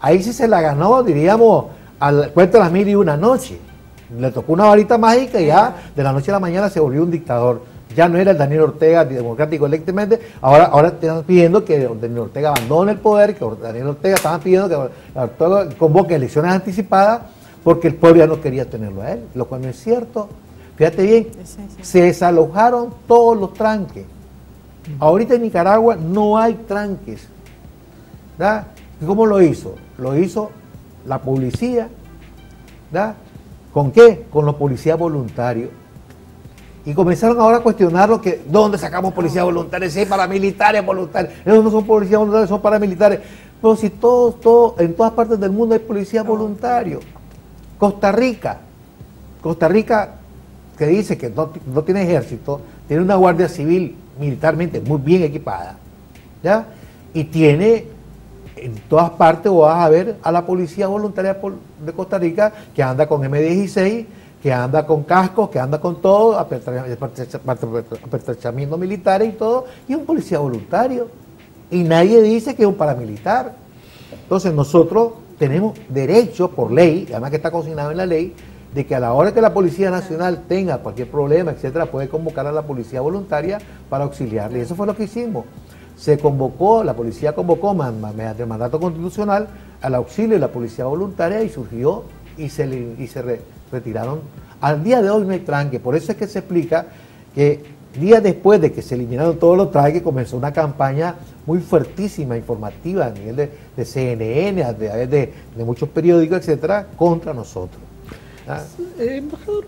Ahí sí se la ganó, diríamos, al cuento de las 1001 noches. Le tocó una varita mágica y ya de la noche a la mañana se volvió un dictador. Ya no era el Daniel Ortega democrático electamente, ahora están pidiendo que Daniel Ortega abandone el poder, que Daniel Ortega estaban pidiendo que Ortega convoque elecciones anticipadas porque el pueblo ya no quería tenerlo a él, lo cual no es cierto. Fíjate bien, se desalojaron todos los tranques. Ahorita en Nicaragua no hay tranques. ¿Da? ¿Cómo lo hizo? Lo hizo la policía. ¿Da? ¿Con qué? Con los policías voluntarios. Y comenzaron ahora a cuestionar lo que, ¿dónde sacamos policías voluntarios? Si hay paramilitares voluntarios. Esos no son policías voluntarios, son paramilitares. Pero si en todas partes del mundo hay policías voluntarios. Costa Rica, que dice que no tiene ejército, tiene una guardia civil militarmente muy bien equipada, ¿ya? Y tiene en todas partes, vas a ver a la policía voluntaria de Costa Rica que anda con M16, que anda con cascos, que anda con todo, apertrechamiento militar y todo, y es un policía voluntario. Y nadie dice que es un paramilitar. Entonces nosotros tenemos derecho por ley, además que está consignado en la ley, de que a la hora que la Policía Nacional tenga cualquier problema, etcétera, puede convocar a la policía voluntaria para auxiliarle. Y eso fue lo que hicimos. La policía convocó mediante el mandato constitucional al auxilio de la policía voluntaria y surgió y se retiraron. Al día de hoy no hay tranque, por eso es que se explica que días después de que se eliminaron todos los tranques comenzó una campaña muy fuertísima, informativa a nivel de CNN, a través de muchos periódicos, etcétera, contra nosotros. ¿Ah? Embajador,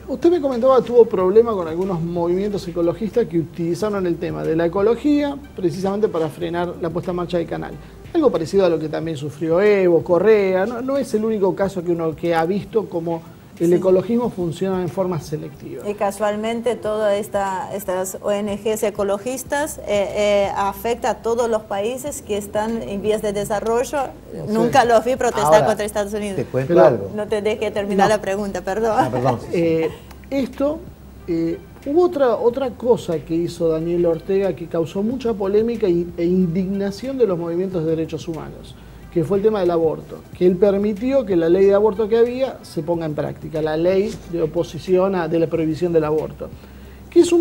usted me comentaba que tuvo problema con algunos movimientos ecologistas que utilizaron el tema de la ecología precisamente para frenar la puesta en marcha del canal. Algo parecido a lo que también sufrió Evo, Correa, no es el único caso que ha visto como el ecologismo funciona en forma selectiva. Y casualmente todas estas ONGs ecologistas afecta a todos los países que están en vías de desarrollo. Sí. Nunca los vi protestar ahora, contra Estados Unidos. Te cuento algo. No te deje terminar la pregunta, perdón. Perdón. Hubo otra cosa que hizo Daniel Ortega que causó mucha polémica e indignación de los movimientos de derechos humanos, que fue el tema del aborto, que él permitió que la ley de aborto que había se ponga en práctica, la ley de oposición de la prohibición del aborto, que es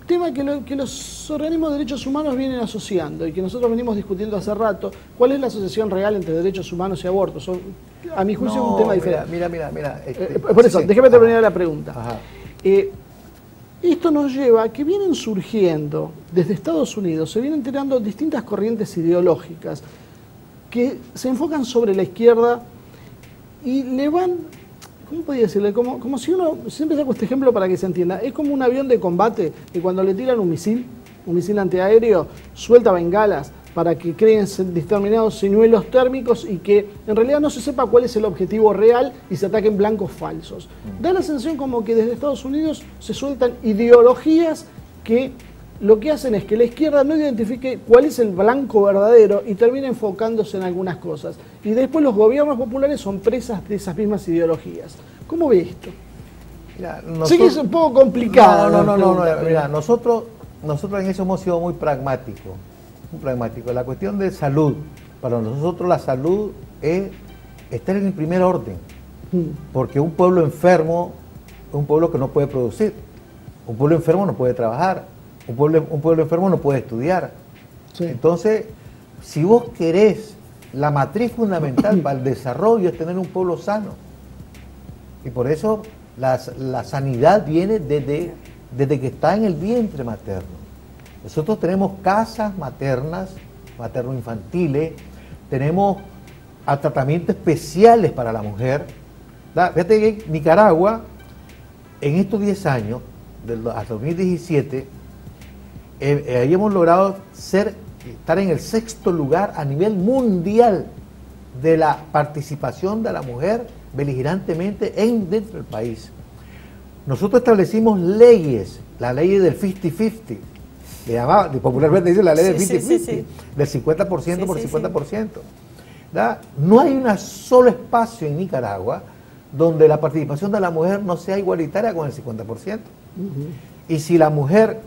tema que los organismos de derechos humanos vienen asociando y que nosotros venimos discutiendo hace rato. ¿Cuál es la asociación real entre derechos humanos y abortos? A mi juicio es un tema diferente. Mira. Por eso, sí. déjeme terminar la pregunta. Ajá. Esto nos lleva a que vienen surgiendo, desde Estados Unidos, se vienen tirando distintas corrientes ideológicas que se enfocan sobre la izquierda y le van, ¿cómo podría decirle? Como si uno, siempre saco este ejemplo para que se entienda, es como un avión de combate que cuando le tiran un misil antiaéreo, suelta bengalas para que creen determinados señuelos térmicos y que en realidad no se sepa cuál es el objetivo real y se ataquen blancos falsos. Da la sensación como que desde Estados Unidos se sueltan ideologías que lo que hacen es que la izquierda no identifique cuál es el blanco verdadero y termina enfocándose en algunas cosas. Y después los gobiernos populares son presas de esas mismas ideologías. ¿Cómo ve esto? Mira, sé que es un poco complicado. No, mira, nosotros en eso hemos sido muy pragmáticos. La cuestión de salud, para nosotros la salud es estar en el primer orden, porque un pueblo enfermo es un pueblo que no puede producir, un pueblo enfermo no puede trabajar, un pueblo enfermo no puede estudiar. Sí. Entonces, si vos querés, la matriz fundamental para el desarrollo es tener un pueblo sano, y por eso la sanidad viene desde que está en el vientre materno. Nosotros tenemos casas maternas, materno-infantiles, tenemos tratamientos especiales para la mujer. Fíjate que en Nicaragua, en estos 10 años, hasta 2017, ahí hemos logrado estar en el 6º lugar a nivel mundial de la participación de la mujer beligerantemente dentro del país. Nosotros establecimos leyes, la ley del 50-50, le llamaba, popularmente dice la ley del 50-50, del 50% por 50%. No hay un solo espacio en Nicaragua donde la participación de la mujer no sea igualitaria con el 50%. Y si la mujer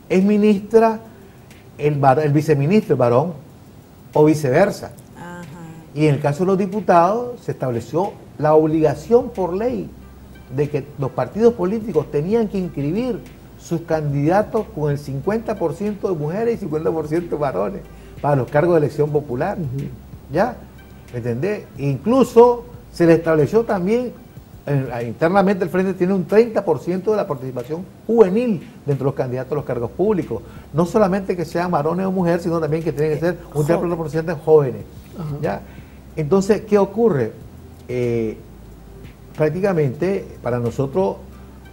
es ministra, el viceministro es varón, o viceversa. Ajá. Y en el caso de los diputados se estableció la obligación por ley de que los partidos políticos tenían que inscribir sus candidatos con el 50% de mujeres y 50% de varones para los cargos de elección popular. ¿Ya? ¿Me entendés? Incluso se le estableció también, internamente el Frente tiene un 30% de la participación juvenil dentro de los candidatos a los cargos públicos. No solamente que sean varones o mujeres, sino también que tienen que ser un 30% de jóvenes. ¿Ya? Entonces, ¿qué ocurre? Prácticamente, para nosotros,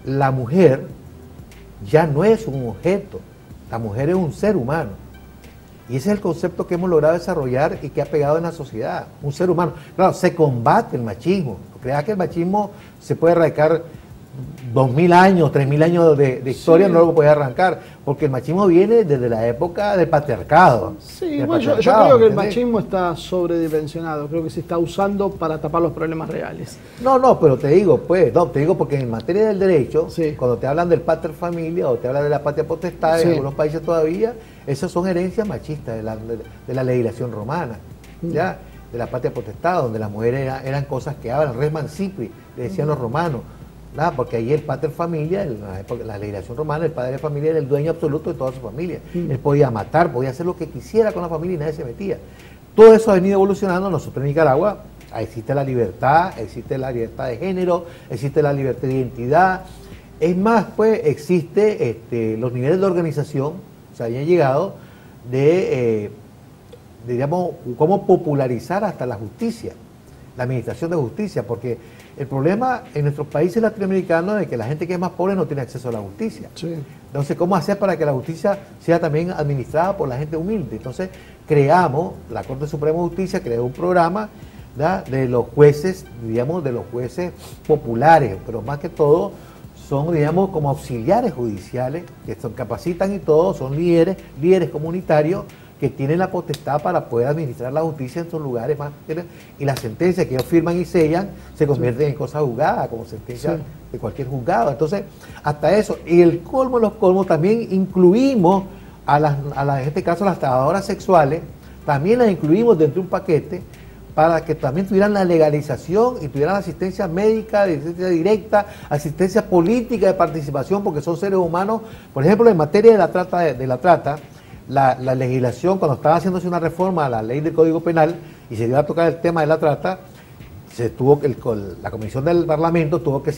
la mujer ya no es un objeto, la mujer es un ser humano. Y ese es el concepto que hemos logrado desarrollar y que ha pegado en la sociedad, un ser humano. Claro, se combate el machismo. Creas que el machismo se puede erradicar 2000 años, 3000 años de historia, no lo puede arrancar, porque el machismo viene desde la época del patriarcado. Sí, bueno, yo creo que el machismo está sobredimensionado, creo que se está usando para tapar los problemas reales. No, pero te digo porque en materia del derecho, cuando te hablan del pater familia o te hablan de la patria potestad, en algunos países todavía, esas son herencias machistas de la legislación romana, ¿ya? De la patria potestad, donde las mujeres eran cosas que hablan, res mancipri, le decían los romanos. Porque ahí el pater familia, la legislación romana, el padre de familia era el dueño absoluto de toda su familia. Él podía matar, podía hacer lo que quisiera con la familia y nadie se metía. Todo eso ha venido evolucionando. Nosotros en Nicaragua existe la libertad de género, existe la libertad de identidad. Es más, pues existe los niveles de organización, se habían llegado digamos, cómo popularizar hasta la justicia, la administración de justicia, porque el problema en nuestros países latinoamericanos es que la gente que es más pobre no tiene acceso a la justicia. Sí. Entonces, ¿cómo hacer para que la justicia sea también administrada por la gente humilde? Entonces, la Corte Suprema de Justicia creó un programa, ¿verdad?, de los jueces, digamos, de los jueces populares, pero más que todo son, digamos, como auxiliares judiciales, que capacitan y todo, son líderes comunitarios, que tienen la potestad para poder administrar la justicia en sus lugares más, y las sentencias que ellos firman y sellan se convierten en cosas juzgadas, como sentencias de cualquier juzgado. Entonces, hasta eso, y el colmo de los colmos, también incluimos en este caso, las trabajadoras sexuales, también las incluimos dentro de un paquete, para que también tuvieran la legalización y tuvieran asistencia médica, asistencia directa, asistencia política de participación, porque son seres humanos. Por ejemplo, en materia de la trata, la legislación, cuando estaba haciéndose una reforma a la ley del Código Penal y se iba a tocar el tema de la trata, la Comisión del Parlamento tuvo que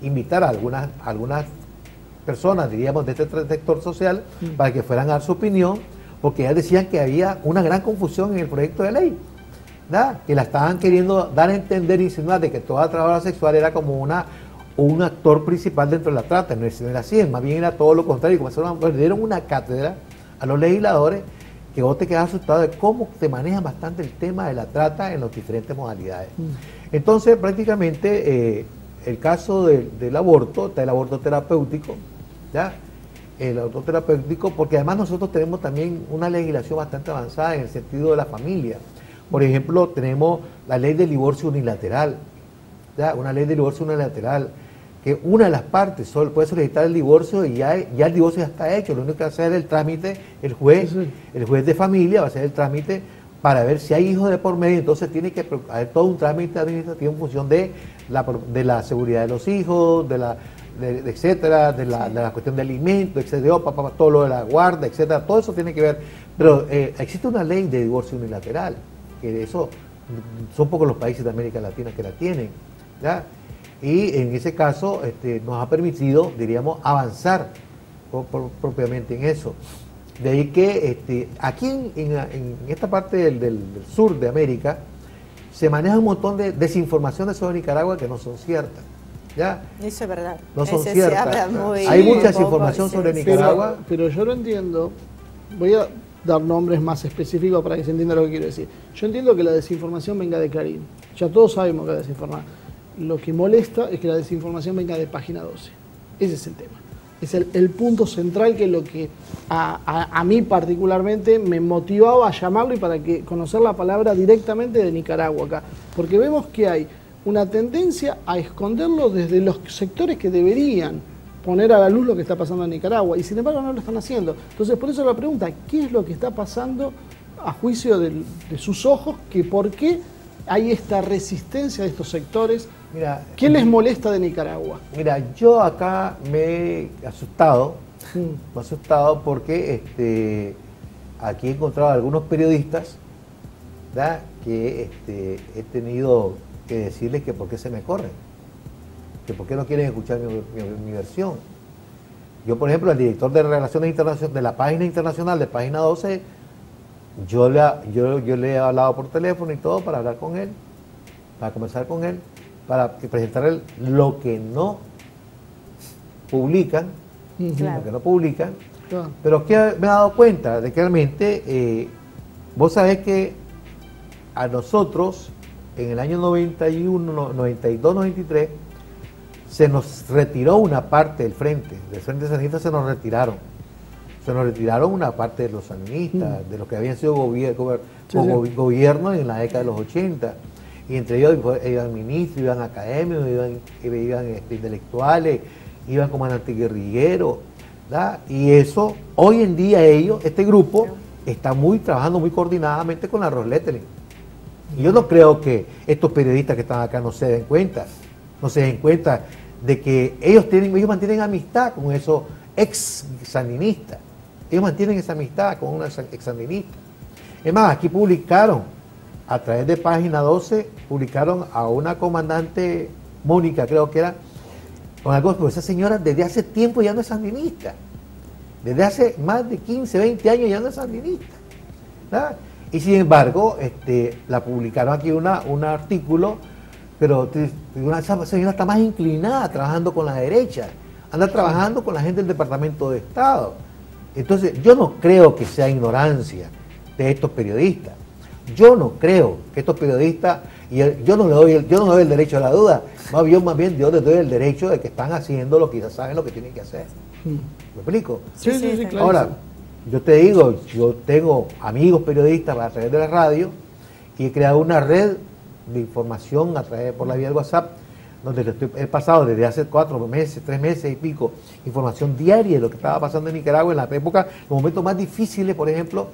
invitar a algunas personas, diríamos, de este sector social, para que fueran a dar su opinión, porque ellas decían que había una gran confusión en el proyecto de ley, ¿verdad? Que la estaban queriendo dar a entender y insinuar de que toda trabajadora sexual era como un actor principal dentro de la trata. No era así, más bien era todo lo contrario. Le dieron una cátedra a los legisladores que vos te quedás asustado de cómo se maneja bastante el tema de la trata en las diferentes modalidades. Entonces, prácticamente, el caso del aborto, está el aborto terapéutico, ¿ya? El aborto terapéutico, porque además nosotros tenemos también una legislación bastante avanzada en el sentido de la familia. Por ejemplo, tenemos la ley del divorcio unilateral, ¿ya? Una ley de divorcio unilateral, que una de las partes puede solicitar el divorcio y ya el divorcio ya está hecho. Lo único que va a hacer el trámite, el juez de familia va a hacer el trámite para ver si hay hijos de por medio. Entonces tiene que haber todo un trámite administrativo en función de la seguridad de los hijos, etcétera, de la cuestión de alimentos, etcétera, todo lo de la guarda, etcétera. Todo eso tiene que ver. Pero existe una ley de divorcio unilateral, que de eso son pocos los países de América Latina que la tienen, ¿ya? Y en ese caso nos ha permitido, diríamos, avanzar propiamente en eso. De ahí que aquí en esta parte del sur de América se maneja un montón de desinformaciones sobre Nicaragua que no son ciertas, ¿ya? Eso es verdad. No son ciertas. Hay mucha desinformación sobre Nicaragua. Pero yo lo entiendo. Voy a dar nombres más específicos para que se entienda lo que quiero decir. Yo entiendo que la desinformación venga de Clarín. Ya todos sabemos que la desinformación. Lo que molesta es que la desinformación venga de Página 12. Ese es el tema. Es el punto central, que es lo que a mí particularmente me motivaba a llamarlo y para que conocer la palabra directamente de Nicaragua acá. Porque vemos que hay una tendencia a esconderlo desde los sectores que deberían poner a la luz lo que está pasando en Nicaragua, y sin embargo no lo están haciendo. Entonces, por eso la pregunta, ¿qué es lo que está pasando a juicio de sus ojos? ¿Por qué hay esta resistencia de estos sectores? Mira, ¿qué les molesta de Nicaragua? Mira, yo acá me he asustado, porque aquí he encontrado algunos periodistas, ¿verdad?, que he tenido que decirles que por qué se me corren, que por qué no quieren escuchar mi versión. Yo, por ejemplo, al director de Relaciones Internacionales de la página internacional de Página 12, yo le he hablado por teléfono y todo para hablar con él, para conversar con él, para presentarle lo que no publican, pero que me he dado cuenta de que realmente, vos sabés que a nosotros en el año 91, 92, 93, se nos retiró una parte del Frente Sandinista, se nos retiraron una parte de los sandinistas, de los que habían sido gobiernos en la década de los 80. Y entre ellos iban ministros, iban académicos, iban intelectuales, iban comandantes guerrilleros, ¿verdad? Y eso, hoy en día este grupo, está trabajando muy coordinadamente con la Roslettering. Y yo no creo que estos periodistas que están acá no se den cuenta de que ellos mantienen amistad con esos ex-sandinistas. Ellos mantienen esa amistad con unos ex-sandinistas. Es más, aquí publicaron, a través de Página 12, publicaron a una comandante, Mónica creo que era, con algo, pero esa señora desde hace tiempo ya no es sandinista. Desde hace más de 15, 20 años ya no es sandinista, ¿verdad? Y sin embargo, la publicaron aquí un artículo, pero esa señora está más inclinada trabajando con la derecha, anda trabajando con la gente del Departamento de Estado. Entonces, yo no creo que sea ignorancia de estos periodistas. Yo no creo que estos periodistas, y yo no le doy el derecho a la duda, más bien yo les doy el derecho de que están haciendo lo que ya saben lo que tienen que hacer. ¿Me explico? Sí, claro. Ahora, yo te digo, yo tengo amigos periodistas a través de la radio y he creado una red de información por la vía del WhatsApp, donde he pasado desde hace 4 meses, 3 meses y pico, información diaria de lo que estaba pasando en Nicaragua en la época, los momentos más difíciles, por ejemplo,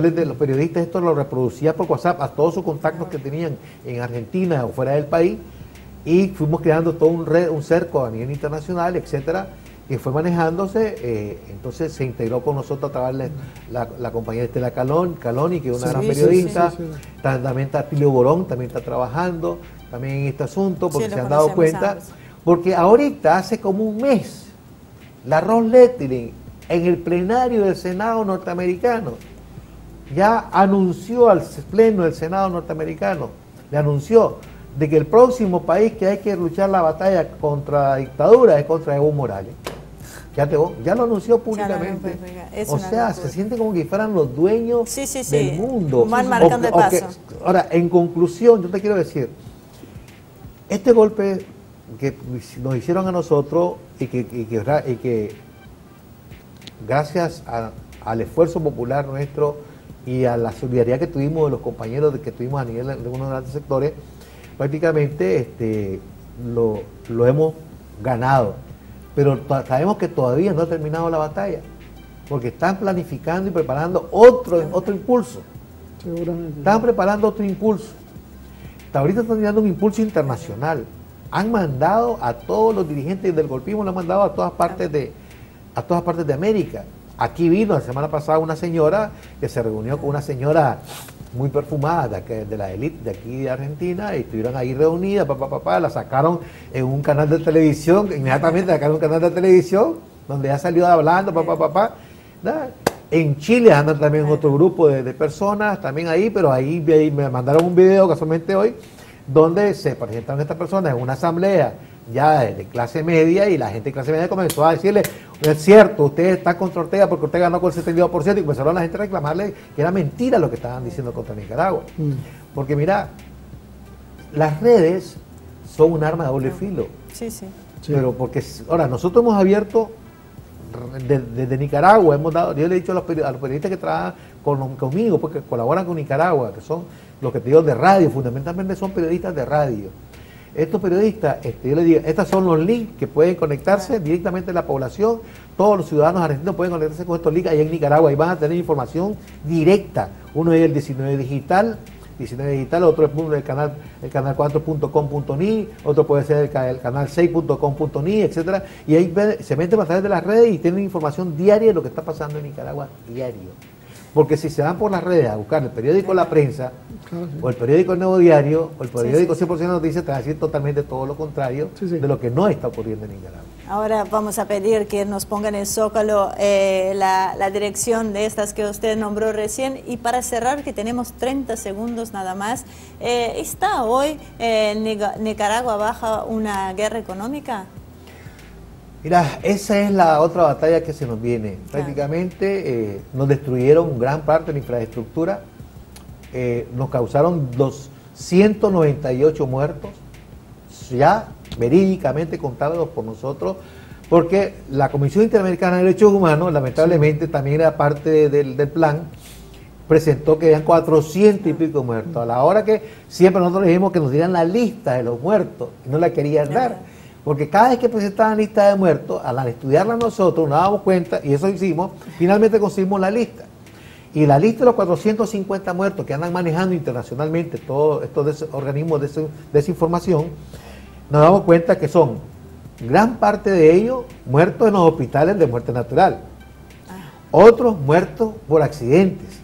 los periodistas esto lo reproducía por WhatsApp a todos sus contactos que tenían en Argentina o fuera del país, y fuimos creando todo un cerco a nivel internacional, etcétera, que fue manejándose. Entonces se integró con nosotros a través de la compañera Estela Caloni, que es una gran periodista. También está Tilio Borón, también está trabajando también en este asunto, porque se han dado cuenta, porque ahorita hace como un mes, la Ron Lettering en el plenario del Senado norteamericano ya anunció al pleno del Senado norteamericano, le anunció de que el próximo país que hay que luchar la batalla contra la dictadura es contra Evo Morales. Ya lo anunció públicamente. O sea, se siente como que fueran los dueños del mundo. Van marcando el paso. Ahora, en conclusión, yo te quiero decir, este golpe que nos hicieron a nosotros y que gracias al esfuerzo popular nuestro y a la solidaridad que tuvimos de los compañeros que tuvimos a nivel de algunos grandes sectores, prácticamente lo hemos ganado. Pero sabemos que todavía no ha terminado la batalla, porque están planificando y preparando otro impulso. Seguramente. Están preparando otro impulso. Hasta ahorita están dando un impulso internacional. Han mandado a todos los dirigentes del golpismo, lo han mandado a todas partes de América. Aquí vino la semana pasada una señora que se reunió con una señora muy perfumada de la élite de aquí de Argentina, y estuvieron ahí reunidas, la sacaron en un canal de televisión, inmediatamente sacaron un canal de televisión donde ya salió hablando, ¿verdad? En Chile andan también otro grupo de personas también ahí, pero ahí me mandaron un video casualmente hoy donde se presentaron estas personas en una asamblea ya de clase media, y la gente de clase media comenzó a decirle: es cierto, usted está contra Ortega porque Ortega ganó con el 72%, y comenzaron la gente a reclamarle que era mentira lo que estaban diciendo contra Nicaragua. Porque mira, las redes son un arma de doble filo. Sí. Pero porque ahora nosotros hemos abierto desde Nicaragua, yo le he dicho a los periodistas que trabajan conmigo, porque colaboran con Nicaragua, que son los que te digo de radio, fundamentalmente son periodistas de radio. Estos periodistas, yo les digo, estos son los links que pueden conectarse directamente a la población. Todos los ciudadanos argentinos pueden conectarse con estos links ahí en Nicaragua y van a tener información directa. Uno es el 19 Digital, otro es el canal 4.com.ni, otro puede ser el canal 6.com.ni, etcétera. Y ahí se meten a través de las redes y tienen información diaria de lo que está pasando en Nicaragua, diario. Porque si se van por las redes a buscar el periódico La Prensa, o el periódico El Nuevo Diario, o el periódico 100% Noticias, te va a decir totalmente todo lo contrario de lo que no está ocurriendo en Nicaragua. Ahora vamos a pedir que nos pongan en el Zócalo la dirección de estas que usted nombró recién. Y para cerrar, que tenemos 30 segundos nada más, ¿está hoy Nicaragua bajo una guerra económica? Mira, esa es la otra batalla que se nos viene. Prácticamente nos destruyeron gran parte de la infraestructura, nos causaron 198 muertos, ya verídicamente contados por nosotros, porque la Comisión Interamericana de Derechos Humanos, lamentablemente también era parte del plan, presentó que habían 400 y pico muertos. A la hora que siempre nosotros dijimos que nos dieran la lista de los muertos, y no la querían dar. Porque cada vez que presentaban lista de muertos, al estudiarla nosotros nos dábamos cuenta, y eso hicimos, finalmente conseguimos la lista. Y la lista de los 450 muertos que andan manejando internacionalmente todos estos organismos de esa información, nos damos cuenta que son gran parte de ellos muertos en los hospitales de muerte natural, otros muertos por accidentes,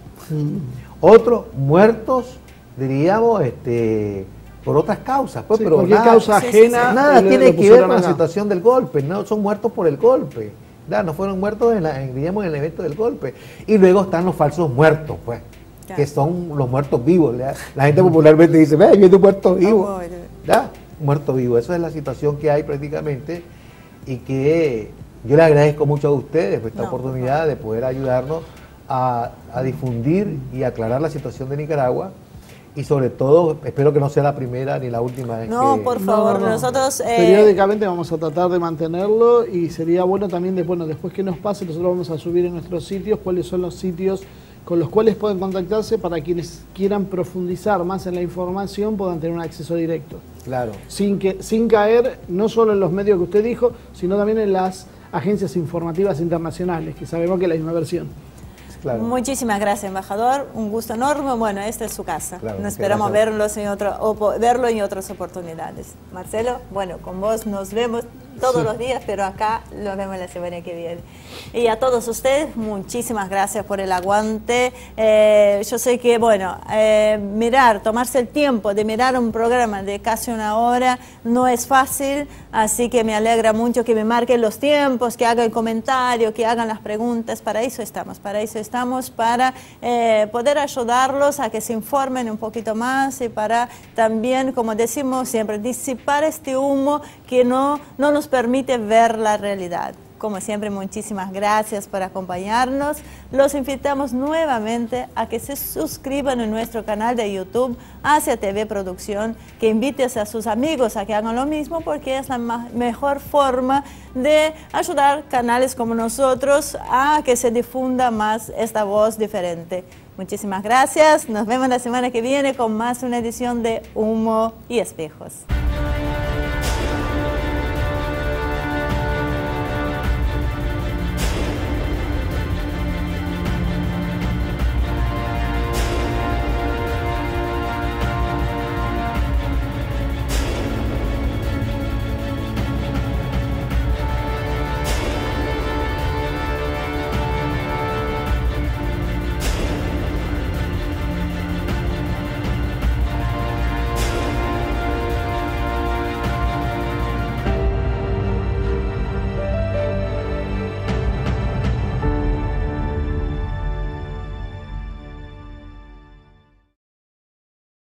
otros muertos, diríamos, por otras causas, pues, pero cualquier causa ajena. Nada tiene que ver con la situación del golpe, no son muertos por el golpe, no fueron muertos en el evento del golpe. Y luego están los falsos muertos, pues, que son los muertos vivos. La gente popularmente dice: ve, viene un muerto vivo. Un muerto vivo. Esa es la situación que hay prácticamente, y que yo le agradezco mucho a ustedes por esta oportunidad de poder ayudarnos a difundir y aclarar la situación de Nicaragua. Y sobre todo, espero que no sea la primera ni la última vez. Por favor, nosotros... periódicamente vamos a tratar de mantenerlo, y sería bueno también, después que nos pase, nosotros vamos a subir en nuestros sitios cuáles son los sitios con los cuales pueden contactarse para quienes quieran profundizar más en la información, puedan tener un acceso directo. Claro. Sin caer no solo en los medios que usted dijo, sino también en las agencias informativas internacionales, que sabemos que es la misma versión. Claro. Muchísimas gracias, embajador. Un gusto enorme. Bueno, esta es su casa. Claro, Nos esperamos verlo en otras oportunidades. Marcelo, bueno, con vos nos vemos todos los días, pero acá lo vemos la semana que viene. Y a todos ustedes, muchísimas gracias por el aguante. Yo sé que, bueno, tomarse el tiempo de mirar un programa de casi una hora no es fácil, así que me alegra mucho que me marquen los tiempos, que hagan comentarios, que hagan las preguntas. Para eso estamos, para poder ayudarlos a que se informen un poquito más y para también, como decimos siempre, disipar este humo que no nos permite ver la realidad. Como siempre, muchísimas gracias por acompañarnos. Los invitamos nuevamente a que se suscriban en nuestro canal de YouTube, Asia TV Producción, que invites a sus amigos a que hagan lo mismo, porque es la mejor forma de ayudar canales como nosotros a que se difunda más esta voz diferente. Muchísimas gracias. Nos vemos la semana que viene con más una edición de Humo y Espejos.